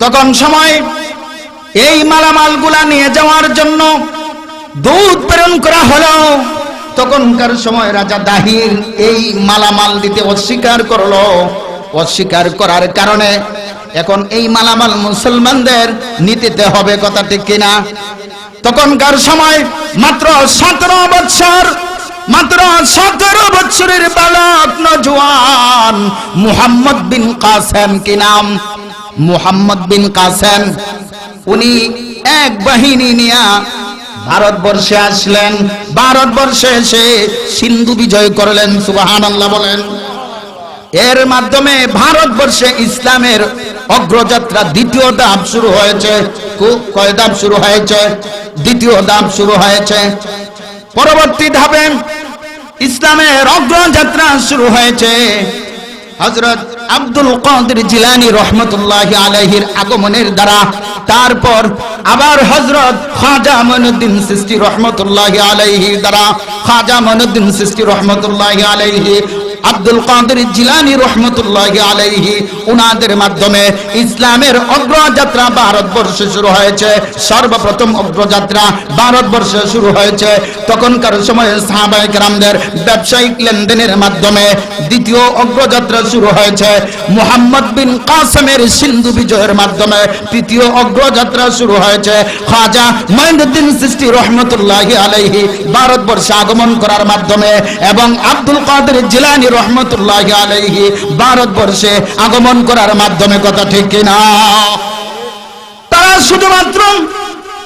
[SPEAKER 1] তখন সময় এই মালামালগুলা নিয়ে যাওয়ার জন্য দূত প্রেরণ করা হলো। তখনকার সময় রাজা দাহির এই মালামাল দিতে অস্বীকার করলো। অস্বীকার করার কারণে এখন এই মালামাল মুসলমানদের নিতে হবে, কথা ঠিক কিনা? তখনকার সময় মাত্র 17 বছর, মাত্র 17 বছরের বালক নওজোয়ান মুহাম্মদ বিন কাসেম, কি নাম? মুহাম্মদ বিন কাসেম। উনি এক বাহিনী নিয়ে ভারতবর্ষে আসলেন। ভারতবর্ষে এসে সিন্ধু বিজয় করলেন। সুবহানাল্লাহ বলেন। এর মাধ্যমে ভারতবর্ষে ইসলামের অগ্রযাত্রা দ্বিতীয় ধাপ শুরু হয়েছে। কয় ধাপ শুরু হয়েছে? দ্বিতীয় ধাপ শুরু হয়েছে। পরবর্তী ধাপে ইসলামের অগ্রযাত্রা শুরু হয়েছে হযরত আব্দুল কাদের জিলানী রহমতুল্লাহি আলাইহির আগমনের দ্বারা। তারপর আবার হযরত খাজা মঈনুদ্দিন চিশতি রহমতুল্লাহি আলাইহির দ্বারা, খাজা মঈনুদ্দিন চিশতি রহমতুল্লাহি আলাইহি, আব্দুল কাদের জিলানী রহমতুল্লাহি আলাইহি, উনাদের মাধ্যমে ইসলামের অগ্রযাত্রা ভারতবর্ষে শুরু হয়েছে। সর্বপ্রথম অগ্রযাত্রা ভারতবর্ষে শুরু হয়েছে। তখনকার সময়ে সাহাবায়ে কেরামদের ব্যবসায়িক লেনদেনের মাধ্যমে দ্বিতীয় অগ্রযাত্রা শুরু হয়েছে। মুহাম্মদ বিন কাসেমের সিন্ধু বিজয়ের মাধ্যমে তৃতীয় অগ্রযাত্রা শুরু হয়েছে। খাজা মঈনুদ্দিন চিশতি রহমতুল্লাহি আলাইহি ভারতবর্ষে আগমন করার মাধ্যমে এবং আব্দুল কাদের জিলানী রহমতুল্লাহি আলাইহি ভারতবর্ষে আগমন করার মাধ্যমে, কথা ঠিক কিনা? তারা শুধুমাত্র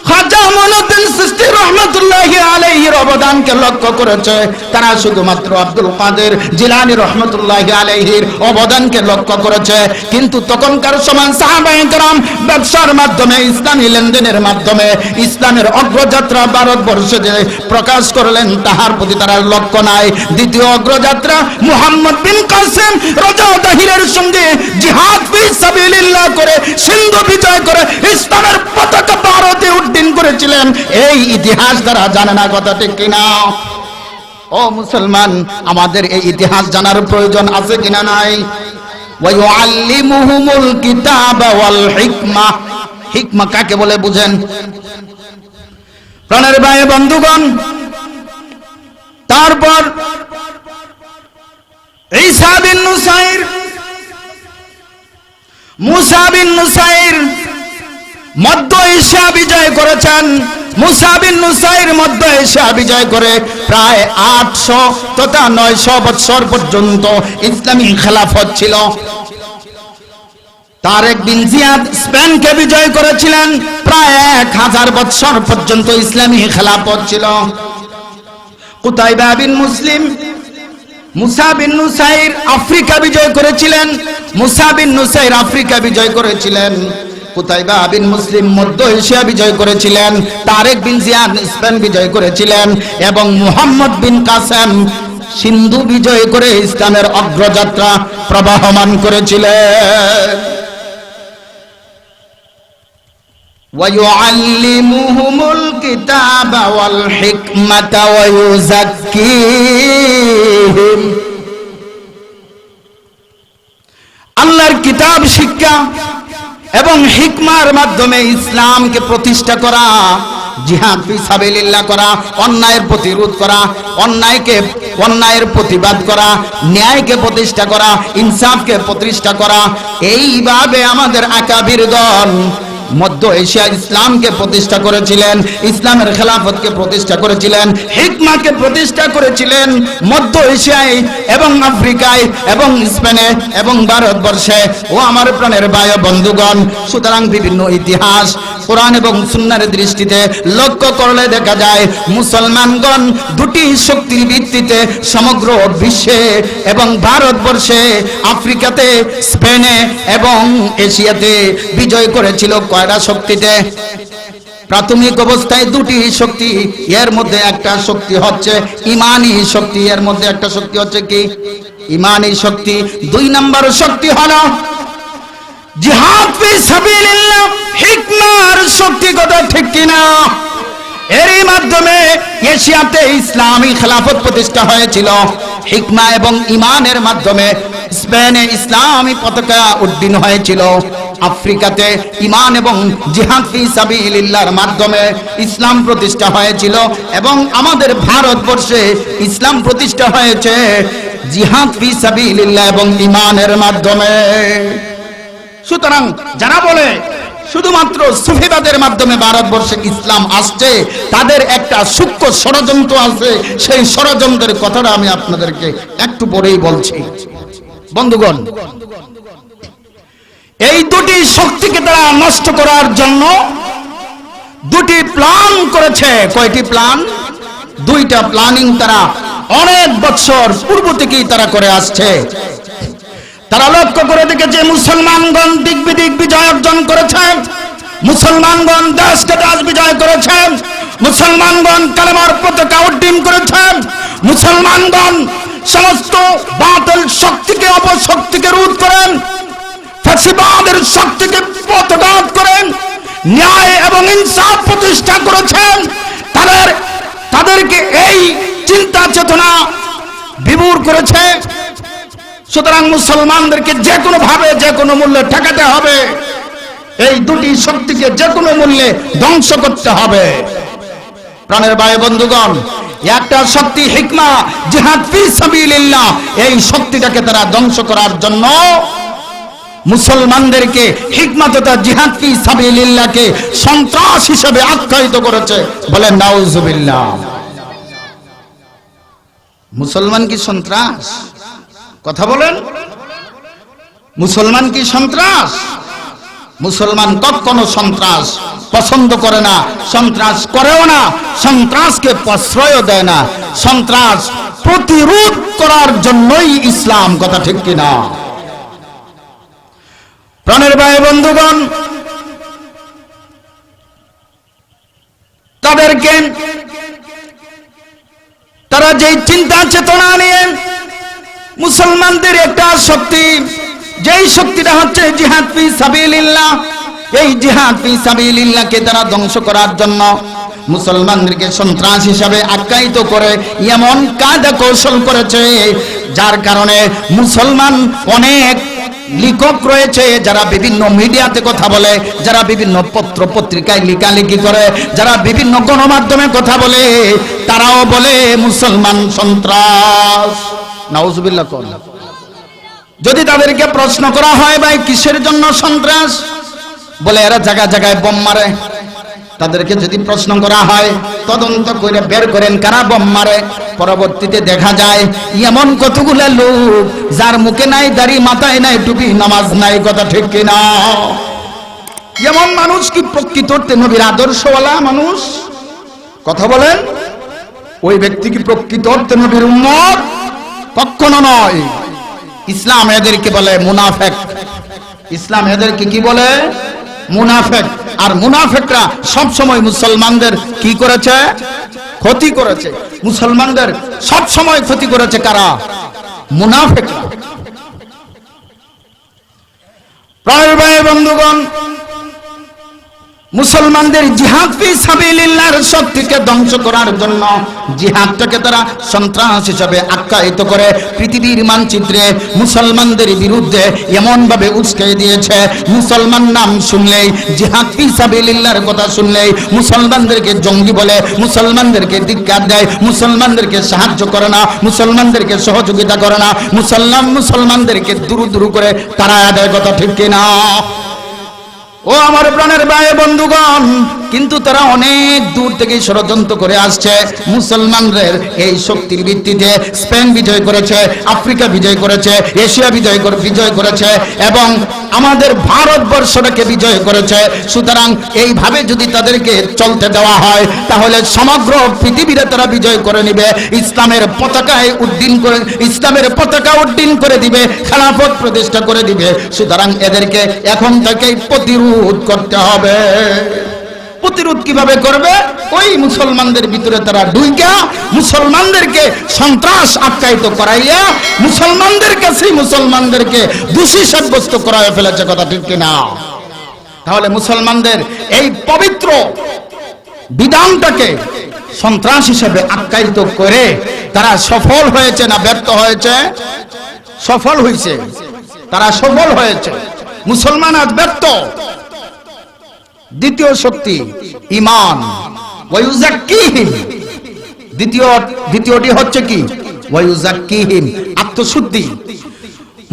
[SPEAKER 1] খাজা মঈনুদ্দিন চিশতি রহমতুল্লাহি আলাইহির অবদানকে লক্ষ্য করেছে। তারা শুধুমাত্র আব্দুল কাদের জিলানী রহমতুল্লাহি আলাইহির অবদানকে লক্ষ্য করেছে। কিন্তু তখনকার সময় সাহাবায়ে কেরাম ব্যবসার মাধ্যমে, ইসলামী লেনদেনের মাধ্যমে ইসলামের অগ্রযাত্রা ভারতবর্ষে যে প্রকাশ করলেন তাহার প্রতি তার লক্ষ্য নাই। দ্বিতীয় অগ্রযাত্রা মুহাম্মদ বিন কাসেম রাজা দাহিরের সঙ্গে জিহাদ ফি সাবিলিল্লাহ করে সিন্ধু বিজয় করে ইসলামের পতাকা ভারতে উড্ডীন করেছিলেন। এই ইতিহাস তারা জানে না, কথা ঠিক কিনা? ও মুসলমান, আমাদের এই ইতিহাস জানার প্রয়োজন আছে কিনা নাই? ওয়া ইউআল্লিমুহুমুল কিতাবা ওয়াল হিকমা। হিকমা কাকে বলে বুঝেন? প্রাণের ভাই বন্ধুগণ, তারপর ঈসা বিন নুসাইর, মুসা বিন নুসাইর মধ্য এশিয়া বিজয় করেছেন। মুসা বিন নুসাইর মধ্য এশিয়া বিজয় করে প্রায় 800 তথা 900 বছর পর্যন্ত ইসলামী খেলাফত ছিল। তারেক বিন জিয়াদ স্পেনকে বিজয় করেছিলেন। প্রায় 1000 বছর পর্যন্ত ইসলামী খেলাফত ছিল। কুতাইবা বিন মুসলিম, মুসা বিন নুসাইর আফ্রিকা বিজয় করেছিলেন। মুসা বিন নুসাইর আফ্রিকা বিজয় করেছিলেন। কুতাইবা বিন মুসলিম মধ্য এশিয়া বিজয় করেছিলেন। তারেক বিন জিয়াদ স্পেন বিজয় করেছিলেন এবং মুহাম্মদ বিন কাসেম সিন্ধু বিজয় করে ইসলামের অগ্রযাত্রা প্রবাহমান করেছিলেন। ওয়া ইউআল্লিমুহুমুল কিতাবা ওয়াল হিকমাতা ওয়া ইউযাক্কিহিম। আল্লাহর কিতাব শিক্ষা এবং হিকমার মাধ্যমে ইসলামকে প্রতিষ্ঠা করা, জিহাদ ফি সাবিলিল্লাহ করা, অন্যায়ের প্রতিরোধ করা, অন্যায়ের প্রতিবাদ করা, ন্যায়কে প্রতিষ্ঠা করা, ইনসাফকে প্রতিষ্ঠা করা। এইভাবে আমাদের আকাবিরগণ মধ্য এশিয়া ইসলামকে প্রতিষ্ঠা করেছিলেন, ইসলামের খেলাফতকে প্রতিষ্ঠা করেছিলেন, হিকমাকে প্রতিষ্ঠা করেছিলেন মধ্য এশিয়ায় এবং আফ্রিকায় এবং স্পেনে এবং ভারতবর্ষে। ও আমার প্রাণের ভাই বন্ধুগণ, সুতরাং বিভিন্ন ইতিহাস কোরআন এবং সুন্নাহর দৃষ্টিতে লক্ষ্য করলে দেখা যায় মুসলমানগণ দুটি শক্তির ভিত্তিতে সমগ্র বিশ্বে এবং ভারতবর্ষে, আফ্রিকাতে, স্পেনে এবং এশিয়াতে বিজয় করেছিল। কয়টা শক্তিতে? প্রাথমিক অবস্থায় দুটি শক্তি, এর মধ্যে একটা শক্তি হচ্ছে ঈমানী শক্তি, এর মধ্যে একটা শক্তি হচ্ছে কি? ঈমানী শক্তি। 2 নম্বর শক্তি হলো জিহাদ ফি সাবিলিল্লাহ, হিকমার শক্তি, কথা ঠিক কিনা? এরই মাধ্যমে এশিয়াতে ইসলামী খেলাফত প্রতিষ্ঠা হয়েছিল। হিকমা এবং ঈমানের মাধ্যমে স্পেনে ইসলামী পতাকা উড্ডীন হয়েছিল। আফ্রিকাতে ঈমান এবং জিহাদ ফি সাবিলিল্লাহর মাধ্যমে ইসলাম প্রতিষ্ঠা হয়েছিল এবং আমাদের ভারতবর্ষে ইসলাম প্রতিষ্ঠা হয়েছে জিহাদ ফি সাবিলিল্লাহ এবং ঈমানের মাধ্যমে। সুতরাং যারা বলে শুধুমাত্র সুফিবাদের মাধ্যমে ভারতবর্ষে ইসলাম আসছে, তাদের একটা সূক্ষ্ম ষড়যন্ত্র আছে। সেই ষড়যন্ত্রের কথাটা আমি আপনাদেরকে একটু পরেই বলছি। বন্ধুগণ, এই দুটি শক্তিকে তারা নষ্ট করার জন্য দুটি প্ল্যান করেছে। কয়টি প্ল্যান? দুইটা প্ল্যানিং তারা অনেক বছর পূর্ব থেকেই তারা করে আসছে। তারা লক্ষ্য করে দেখেছে মুসলমানগণ দিক বিদিক বিজয় অর্জন করেছে, মুসলমানগণ দেশকে দেশ বিজয় করেছে, মুসলমানগণ কালেমার পতাকা উড্ডীন করেছে, মুসলমানগণ সমস্ত বাতিল শক্তিকে অপশক্তিকে রোধ করেন, ফাঁসিবাদের শক্তিকে পতন করেন, ন্যায় এবং ইনসাফ প্রতিষ্ঠা করেছেন। তাদেরকে এই চিন্তা চেতনা বিমূঢ় করেছে। সুতরাং মুসলমানদেরকে যে কোনো ভাবে যে কোনো মূল্যে ঠেকাতে হবে, এই দুটি শক্তিকে যে কোনো মূল্যে ধ্বংস করতে হবে। প্রাণের ভাই বন্ধুগণ, একটা শক্তি হিকমা, জিহাদ ফি সাবিলিল্লাহ, এই শক্তিটাকে তারা ধ্বংস করার জন্য মুসলমানদেরকে হিকমা তথা জিহাদ ফি সাবিলিল্লাহকে সন্ত্রাস হিসেবে আখ্যায়িত করেছে। বলেন নাউজুবিল্লাহ। মুসলমান কি সন্ত্রাস? কথা বলেন, মুসলমান কি সন্ত্রাস? মুসলমান কখনো সন্ত্রাস পছন্দ করে না, সন্ত্রাস করেও না, সন্ত্রাসকে প্রশ্রয় দেয় না। সন্ত্রাস প্রতিরোধ করার জন্যই ইসলাম। কথা ঠিক কিনা? প্রাণের ভাই বন্ধুগণ, তারা যেই চিন্তা চেতনা নিয়ে মুসলমানদের একটা শক্তি, যেই শক্তিটা হচ্ছে জিহাদ ফি সাবিলিল্লাহ, এই জিহাদ ফি সাবিলিল্লাহকে তারা ধ্বংস করার জন্য মুসলমানদেরকে সন্ত্রাস হিসাবে আখ্যায়িত করে এমন কায়দা কৌশল করেছে, যার কারণে মুসলমান অনেক লেখক রয়েছে যারা বিভিন্ন মিডিয়াতে কথা বলে, যারা বিভিন্ন পত্র পত্রিকায় লেখালেখি করে, যারা বিভিন্ন গণমাধ্যমে কথা বলে, তারাও বলে মুসলমান সন্ত্রাস। নাউজুবিল্লাহ। যদি তাদেরকে প্রশ্ন করা হয় ভাই কিসের জন্য সন্ত্রাস, বলে এরা জায়গায় জায়গায় বোম মারে। তাদেরকে যদি প্রশ্ন করা হয়, তদন্ত করে বের করেন কারা বোম মারে, পরবর্তীতে দেখা যায় এমন কতগুলো লোক যার মুখে নাই দাড়ি, মাথায় নাই টুপি, নামাজ নাই। কথা ঠিক কিনা? এমন মানুষ কি প্রকৃত নবীর আদর্শওয়ালা মানুষ? কথা বলেন, ওই ব্যক্তি কি প্রকৃত নবীর উম্মত? কখনো নয়। ইসলাম এদেরকে বলে মুনাফেক। ইসলাম এদেরকে কি বলে? মুনাফেক। আর মুনাফেকরা সব সময় মুসলমানদের কি করেছে? ক্ষতি করেছে। মুসলমানদের সব সময় ক্ষতি করেছে কারা? মুনাফেকরা। প্রায় ভাই বন্ধুগণ, মুসলমানদের জিহাদ ফি সাবিলিল্লাহর শক্তিকে ধ্বংস করার জন্য জিহাদটাকে তারা সন্ত্রাস হিসেবে আখ্যায়িত করে পৃথিবীর মানচিত্রে মুসলমানদের বিরুদ্ধে এমন ভাবে উস্কে দিয়েছে, মুসলমান নাম শুনলেই, জিহাদ ফি সাবিলিল্লাহর কথা শুনলেই মুসলমানদেরকে জঙ্গি বলে, মুসলমানদেরকে ধিক্কার দেয়, মুসলমানদেরকে সাহায্য করে না, মুসলমানদেরকে সহযোগিতা করে না, মুসলমানদেরকে দুরু করে তাড়ায় দেয়। কথা ঠিক কিনা? ও আমার প্রাণের ভাই বন্ধুগণ, কিন্তু তারা অনেক দূর থেকে ষড়যন্ত্র করে আসছে। মুসলমানদের এই শক্তির ভিত্তিতে স্পেন বিজয় করেছে, আফ্রিকা বিজয় করেছে, এশিয়া বিজয় করেছে এবং আমাদের ভারতবর্ষটাকে বিজয় করেছে। সুতরাং এইভাবে যদি তাদেরকে চলতে দেওয়া হয়, তাহলে সমগ্র পৃথিবীতে তারা বিজয় করে নিবে, ইসলামের পতাকা উড্ডীন করে দিবে, খেলাফত প্রতিষ্ঠা করে দিবে। সুতরাং এদেরকে এখন থেকেই প্রতিরোধ করতে হবে। প্রতিরোধ কিভাবে করবে? ওই মুসলমানদের ভিতরে তারা ঢুইকা মুসলমানদেরকে সন্ত্রাস আখ্যায়িত করাইয়া মুসলমানদেরকে দোষী সাব্যস্ত করায় ফেলেছে। কথা ঠিক কিনা? তাহলে মুসলমানদের এই পবিত্র বিধানটাকে সন্ত্রাস হিসেবে আখ্যায়িত করে তারা সফল হয়েছে না ব্যর্থ হয়েছে? সফল হয়েছে, তারা সফল হয়েছে। মুসলমান আজ ব্যর্থ। দ্বিতীয় শক্তি ঈমান, ওয়ায়ুযাক্কিহিম। দ্বিতীয়টি হচ্ছে কি? ওয়ায়ুযাক্কিহিম, আত্মশুদ্ধি।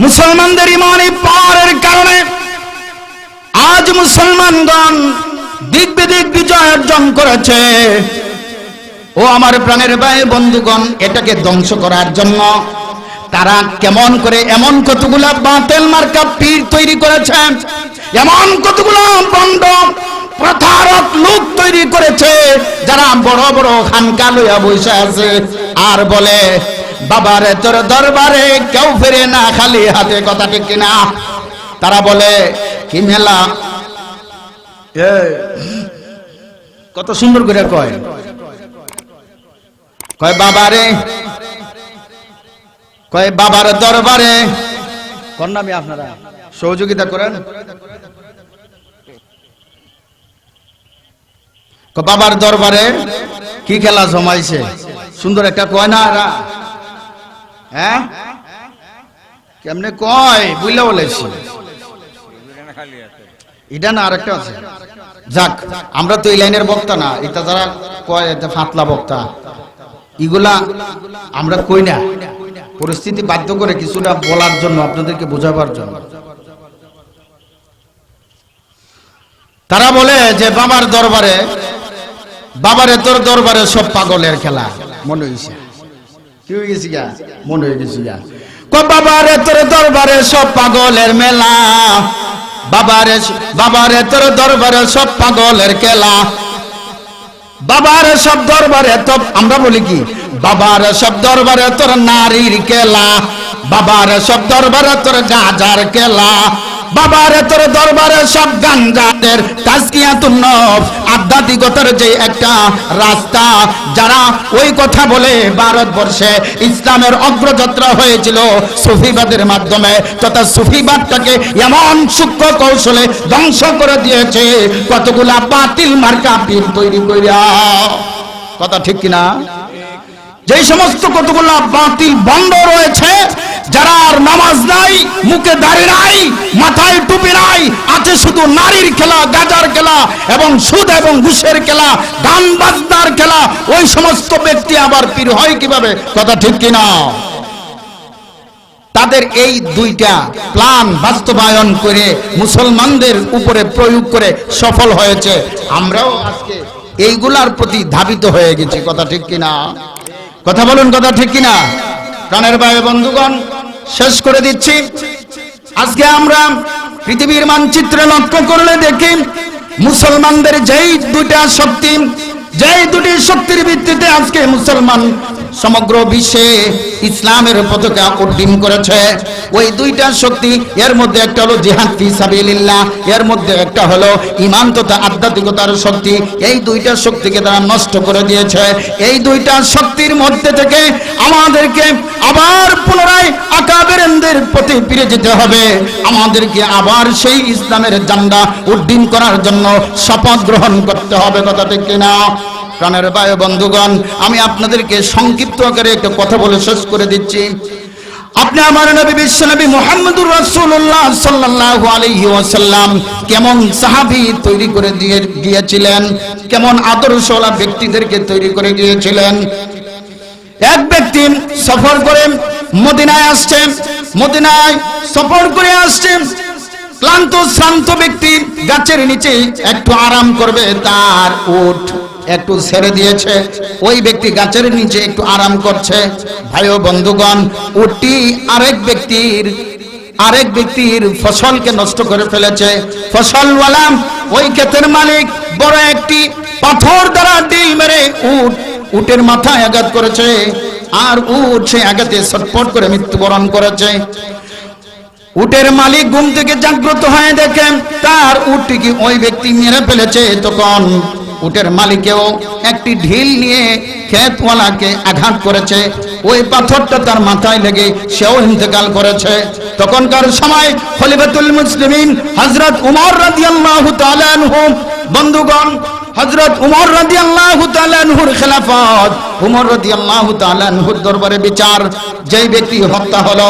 [SPEAKER 1] মুসলমানদের ঈমানি পাওয়ারের কারণে আজ মুসলমানগণ দিক বিদিক বিজয় অর্জন করেছে। ও আমার প্রাণের ভাই বন্ধুগণ, এটাকে ধ্বংস করার জন্য তারা কেমন করে এমন কতগুলা বাতিল মার্কা পীর তৈরি করেছে, এমন কতগুলো বন্ড প্রতারক লোক তৈরি করেছে, যারা বড় বড় খানকা লইয়া বসে আছে আর বলে বাবারে তোর দরবারে কেউ ফিরে না খালি হাতে। কথা ঠিক কিনা? তারা বলে কি মেলা, কত সুন্দর করে কয় বাবারে, কয় বাবার দরবারে। কোন নামে আপনারা সহযোগিতা করেন? বাবার দরবারে কি খেলা জমাইছে, সুন্দর একটা কয় না এরা? হ্যাঁ, কেমনে কয় বুঝলে বলেছি? এটা না আরেকটা আছে। যাক, আমরা তো এই লাইনের বক্তা না, এটা যারা কয় এটা ফাতলা বক্তা, এগুলা আমরা কই না। পরিস্থিতি বাধ্য করে কিছুটা বলার জন্য, আপনাদেরকে বোঝাবার জন্য। তারা বলে যে বাবার দরবারে, বাবারে তোর দরবারে সব পাগলের খেলা। মনে হয়েছে কি হয়ে গেছি গা? মনে হয়ে গেছি গা। বাবারে তোর দরবারে সব পাগলের মেলা, বাবারে তোর দরবারে সব পাগলের খেলা, বাবার সব দরবারে তো আমরা বলি কি, বাবার সব দরবারে তোর নারীর খেলা, বাবার সব দরবারে তোর গাজার খেলা, বাবার তোর দরবারে সব গাঞ্জাদের তাজকিয়াতুন নফস, আধ্যাত্মিকতার যে একটা রাস্তা। যারা ওই কথা বলে ভারতবর্ষে ইসলামের অগ্রযাত্রা হয়েছিল সুফিবাদের মাধ্যমে, তথা সুফিবাদটাকে এমন সূক্ষ্ম কৌশলে ধ্বংস করে দিয়েছে কতগুলা বাতিল মার্কা পীর তৈরি কইরা। কথা ঠিক কিনা? যে সমস্ত কতগুলা বাতিল বন্ধ রয়েছে, যারা আর নামাজ নাই, মুখে দাড়ি নাই, মাথায় টুপি নাই, আছে শুধু নারীর খেলা, গাজার খেলা এবং সুদ এবং ঘুষের খেলা, গান বাজনার খেলা, ওই সমস্ত ব্যক্তি আবার পীর হয় কিভাবে? কথা ঠিক কিনা? তাদের এই দুইটা প্ল্যান বাস্তবায়ন করে মুসলমানদের উপরে প্রয়োগ করে সফল হয়েছে। আমরাও আজকে এইগুলার প্রতি ধাবিত হয়ে গেছি। কথা ঠিক কিনা? কথা বলুন, কথা ঠিক কিনা? প্রাণের ভাই বন্ধুগণ, শেষ করে দিচ্ছি। আজকে আমরা পৃথিবীর মানচিত্রে লক্ষ্য করলে দেখি মুসলমানদের যেই দুইটা শক্তি, যেই দুটি শক্তির ভিত্তিতে আজকে মুসলমান সমগ্র বিশ্বে ইসলামের পতাকা উড্ডীন করেছে, ওই দুইটা শক্তি, এর মধ্যে একটা হলো জিহাদ ফি সাবিলিল্লাহ, এর মধ্যে একটা হলো ঈমান তথা আধ্যাত্মিকতার শক্তি। এই দুইটা শক্তিকে তারা নষ্ট করে দিয়েছে। এই দুইটা শক্তির মধ্যে থেকে আমাদেরকে আবার পুনরায় আকাবেরদের পথে ফিরে যেতে হবে। আমাদেরকে আবার সেই ইসলামের ঝান্ডা উড্ডীন করার জন্য শপথ গ্রহণ করতে হবে। কথা ঠিক কিনা? প্রাণের ভাই বন্ধুগণ, আমি আপনাদেরকে সংক্ষিপ্ত আকারে একটা কথা বলে শেষ করে দিচ্ছি। আপনি আমার নবী বিশ্বনবী মুহাম্মদুর রাসূলুল্লাহ সাল্লাল্লাহু আলাইহি ওয়াসাল্লাম কেমন সাহাবী তৈরি করে দিয়ে গিয়েছিলেন, কেমন আদর্শওয়ালা ব্যক্তিদেরকে তৈরি করে গিয়েছিলেন। এক ব্যক্তি সফর করে মদিনায় আসছেন, মদিনায় সফর করে আসছেন, ক্লান্ত শ্রান্ত ব্যক্তি গাছের নিচে একটু আরাম করবে, তার উট একটু ছেড়ে দিয়েছে, ওই ব্যক্তি গাছের নিচে একটু আরাম করছে। ভাই ও বন্ধুগণ, উটটি আরেক ব্যক্তির ফসলকে নষ্ট করে ফেলেছে। ফসলওয়ালা ওই ক্ষেতের মালিক বড় একটি পাথর দ্বারা ডিল মেরে উটের মাথায় আঘাত করেছে, আর উট সেই আঘাতে ছটফট করে মৃত্যুবরণ করেছে। উটের মালিক ঘুম থেকে জাগ্রত হয়ে দেখেন তার উটটিকে ওই ব্যক্তি মেরে ফেলেছে। তখন উটের মালিকেও একটি ঢিল নিয়ে ক্ষেতওয়ালাকে আঘাত করেছে, ওই পাথরটা তার মাথায় লেগে সেও ইন্তেকাল করেছে। তখনকার সময় খলিফাতুল মুসলিমিন হযরত উমর রাদিয়াল্লাহু তাআলা আনহু, বন্ধুগণ, হযরত উমর রাদিয়াল্লাহু তাআলা আনহুর খেলাফত, উমর রাদিয়াল্লাহু তাআলা আনহুর দরবারে বিচার, যেই ব্যক্তি হত্যা হলো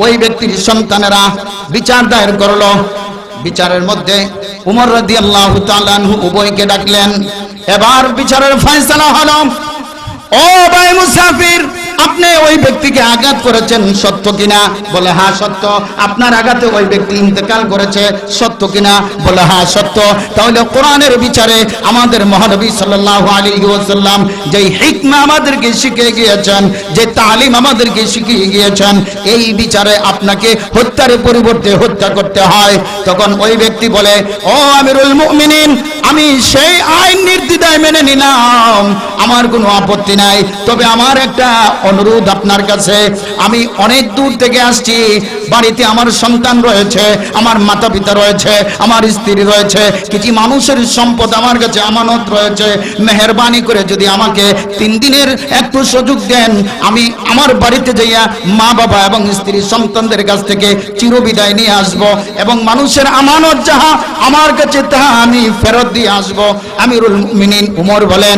[SPEAKER 1] ওই ব্যক্তির সন্তানেরা বিচার দায়ের করলো। বিচারের মধ্যে উমর রাদিয়াল্লাহু তাআলা আনহু উভয়কে ডাকলেন। এবার বিচারের ফয়সালা হলো, ও ভাই মুসাফির, আপনি ওই ব্যক্তিকে আঘাত করেছেন সত্য কিনা? বলে হ্যাঁ সত্য। আপনার আঘাতে ওই ব্যক্তি ইন্তেকাল করেছে সত্য কিনা? বলে হ্যাঁ সত্য। তাহলে কোরআনের বিচারে আমাদের মহানবী সাল্লাল্লাহু আলাইহি ওয়াসাল্লাম যেই হিকমা আমাদেরকে শিখিয়ে গিয়েছেন, যে তালিম আমাদেরকে শিখিয়ে গিয়েছেন, এই বিচারে আপনাকে হত্যার পরিবর্তে হত্যা করতে হয়। তখন ওই ব্যক্তি বলে, ও আমিরুল মুমিনিন, আমি সেই আইন নির্দ্বিধায় মেনে নিলাম, আমার কোনো আপত্তি নাই। তবে আমার একটা অনুরোধ আপনার কাছে, আমি অনেক দূর থেকে আসছি, বাড়িতে আমার সন্তান রয়েছে, আমার মাতা পিতা রয়েছে, আমার স্ত্রী রয়েছে, কিছু মানুষের সম্পদ আমার কাছে আমানত রয়েছে। মেহেরবানি করে যদি আমাকে 3 দিনের একটু সুযোগ দেন, আমি আমার বাড়িতে যাইয়া মা বাবা এবং স্ত্রী সন্তানদের কাছ থেকে চিরবিদায় নিয়ে আসব এবং মানুষের আমানত যাহা আমার কাছে তাহা আমি ফেরত দিয়ে আসব। আমিরুল মুমিনিন উমর বলেন,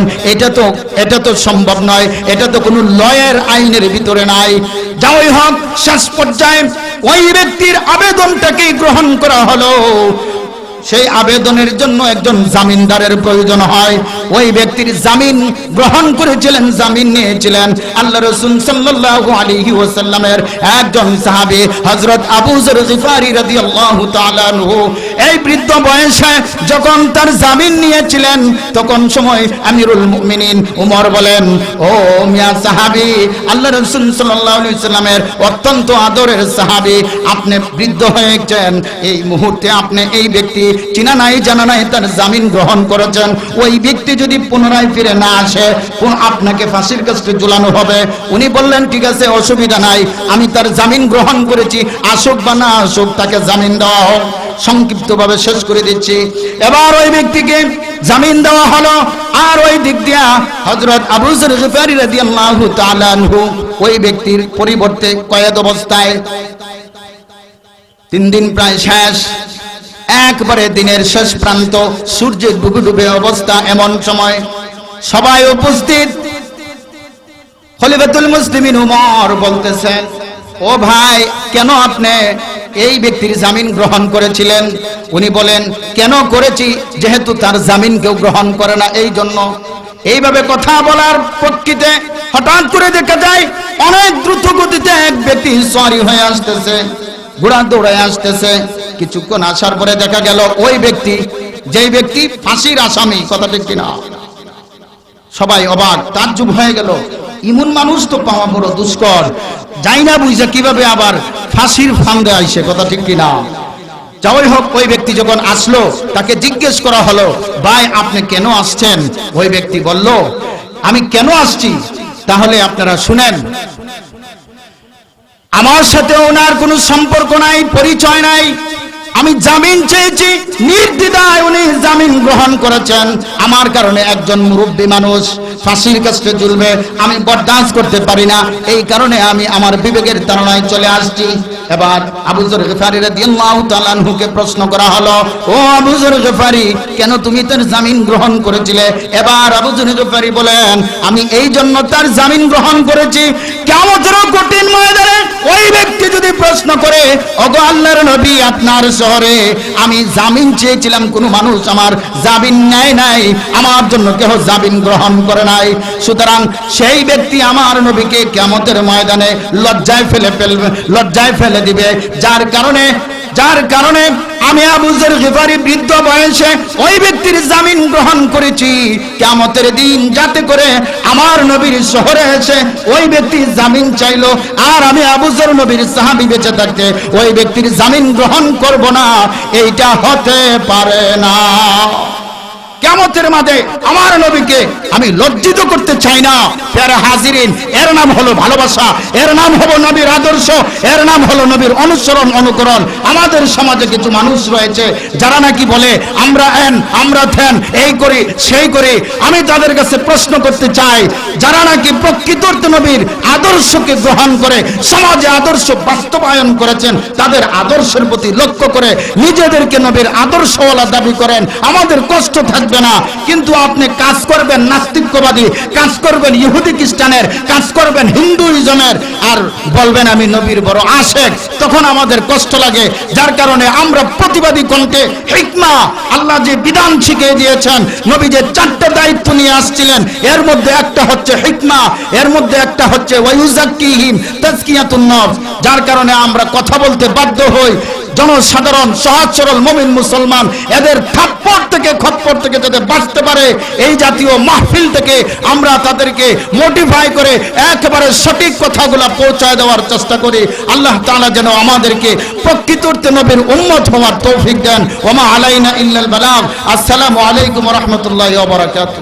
[SPEAKER 1] এটা তো সম্ভব নয়, এটা তো কোনো লয়ের আইনের ভিতরে নাই। যাই হোক, শেষ পর্যায়ে ওই ব্যক্তির আবেদনটাকে গ্রহণ করা হলো। সেই আবেদনের জন্য একজন জামিনদারের প্রয়োজন হয়। ওই ব্যক্তির জামিন গ্রহণ করেছিলেন, জামিন নিয়েছিলেন আল্লাহ রাসূল সাল্লাল্লাহু আলাইহি ওয়াসাল্লামের একজন সাহাবী হযরত আবু যর গিফারি রাদিয়াল্লাহু তাআলা আনহু। এই বৃদ্ধ বয়সে যখন তার জামিন নিয়েছিলেন, তখন সময় আমিরুল মুমিনিন উমর বলেন, ও মিয়া সাহাবী, আল্লাহ রাসূল সাল্লাল্লাহু আলাইহি ওয়াসাল্লামের অত্যন্ত আদরের সাহাবী, আপনি বৃদ্ধ হয়েছেন, এই মুহূর্তে আপনি এই ব্যক্তি চিনা নাই জানা নাই তার জামিন গ্রহণ করেছেন, ওই ব্যক্তি যদি পুনরায় ফিরে না আসে, আপনাকে ফাঁসির কাস্টে ঝুলানো হবে। উনি বললেন, ঠিক আছে, অসুবিধা নাই, আমি তার জামিন গ্রহণ করেছি, আসুক বা না আসুক তাকে জামিন দেওয়া হোক। সংক্ষিপ্তভাবে শেষ করে দিচ্ছি। এবার ওই ব্যক্তিকে জামিন দেওয়া হলো, আর ওই দিক দিয়া হযরত আবু যর গিফারি রাদিয়াল্লাহু তাআলা আনহু ওই ব্যক্তির পরিবর্তে কয়েদ অবস্থায়। 3 দিন প্রায় শেষ, একবারে দিনের শেষ প্রান্ত, সূর্যের ডুবে ডুবে অবস্থা। এমন সময় সবাই উপস্থিত। খলিফাতুল মুসলিমিন উমর বলতেছেন, ও ভাই, কেন আপনি এই ব্যক্তির জামিন গ্রহণ করেছিলেন? উনি বলেন, কেন করেছি? যেহেতু তার জামিন কেউ গ্রহণ করে না, এই জন্য। এইভাবে কথা বলার প্রেক্ষিতে হঠাৎ করে দেখা যায় অনেক দ্রুত গতিতে এক ব্যক্তি সওয়ারি হয়ে আসতেছে, ঘোড়া দৌড়ায় আসতেছে। কিছুক্ষণ আসার পরে দেখা গেল ওই ব্যক্তি, যেই ব্যক্তি ফাঁসির আসামি, কথা ঠিক কিনা? সবাই অবাক, তাজ্জুব হয়ে গেল, ইমন মানুষ তো পাওয়া বড় দুষ্কর, যাই না বুঝে কিভাবে আবার ফাঁসির ফান্দে আইসে, কথা ঠিক কিনা? যাই হোক, ওই ব্যক্তি যখন আসলো, তাকে জিজ্ঞেস করা হলো, ভাই আপনি কেন আসছেন? ওই ব্যক্তি বলল, আমি কেন আসছি তাহলে আপনারা শুনেন। আমার সাথে ওনার কোনো সম্পর্ক নাই, পরিচয় নাই, আমি জামিন চেয়েছি, নির্দ্বিধায় উনি জামিন গ্রহণ করেছেন। আমার কারণে একজন মুরব্বী মানুষ ফাঁসির কাস্টে ঝুলবে, আমি বরদাস্ত করতে পারি না, এই কারণে আমি আমার বিবেকের তাড়নায় চলে আসছি। এবার আবু যর গিফারি রাদিয়াল্লাহু তাআলা আনহুকে প্রশ্ন করা হলো, ও আবু যর গিফারি, কেন তুমি তার জামিন গ্রহণ করেছিলে? এবার আবু যর গিফারি বলেন, আমি এই জন্য তার জামিন গ্রহণ করেছি, কিয়ামতের কঠিন ময়দানে ওই ব্যক্তি যদি প্রশ্ন করে, ওগো আল্লাহর নবী, আপনার শহরে আমি জামিন চেয়েছিলাম, কোনো মানুষ আমার জামিন নেয় নাই, আমার জন্য কেউ জামিন গ্রহণ করে নাই, সুতরাং সেই ব্যক্তি আমার নবীকে কিয়ামতের ময়দানে লজ্জায় ফেলে দিবে। যার কারণে আমি আবু যর গিফারি বৃদ্ধ বয়সে ওই ব্যক্তির জামিন গ্রহণ করেছি, কিয়ামতের দিন যাতে করে আমার নবীর শহরে এসে ওই ব্যক্তি জামিন চাইলো, আর আমি আবু যর নবীর সাহাবী বেঁচে থাকতে ওই ব্যক্তির জামিন গ্রহণ করব না, এইটা হতে পারে না। কিয়ামতের মাঠে আমার নবীকে আমি লজ্জিত করতে চাই না। প্যারা হাজিরিন, এর নাম হলো ভালোবাসা, এর নাম হলো নবীর আদর্শ, এর নাম হলো নবীর অনুসরণ অনুকরণ। আমাদের সমাজে কিছু মানুষ রয়েছে যারা নাকি বলে আমরা আমরা থেন, এই করি সেই করি। আমি তাদের কাছে প্রশ্ন করতে চাই, যারা নাকি প্রকৃত নবীর আদর্শকে গ্রহণ করে সমাজে আদর্শ বাস্তবায়ন করেছেন, তাদের আদর্শের প্রতি লক্ষ্য করে নিজেদেরকে নবীর আদর্শওয়ালা দাবি করেন, আমাদের কষ্ট থাকবে থাকবে না, কিন্তু আপনি কাজ করবেন নাস্তিক্যবাদী, কাজ করবেন ইহুদি খ্রিস্টানের, কাজ করবেন হিন্দুইজমের, আর বলবেন আমি নবীর বড় আশেক, তখন আমাদের কষ্ট লাগে। যার কারণে আমরা প্রতিবাদী কণ্ঠে হিকমা, আল্লাহ যে বিধান শিখিয়ে দিয়েছেন, নবী যে 4টা দায়িত্ব নিয়ে আসছিলেন, এর মধ্যে একটা হচ্ছে হিকমা, এর মধ্যে একটা হচ্ছে ওয়ায়ুজাক্কিহিম তাজকিয়াতুন নফস। যার কারণে আমরা কথা বলতে বাধ্য হই। জনসাধারণ সহজ সরল মুমিন মুসলমান এদের থাপ্পড় থেকে খপ্পড় থেকে যাতে বাঁচতে পারে, এই জাতীয় মাহফিল থেকে আমরা তাদেরকে মোটিফাই করে একেবারে সঠিক কথাগুলো পৌঁছায় দেওয়ার চেষ্টা করি। আল্লাহ তাআলা যেন আমাদেরকে প্রকৃত অর্থে নবীর উম্মত হওয়ার তৌফিক দেন। ওয়া মা আলাইনা ইল্লাল বালাগ। আসসালামু আলাইকুম ওয়া রাহমাতুল্লাহি ওয়া বারাকাতুহু।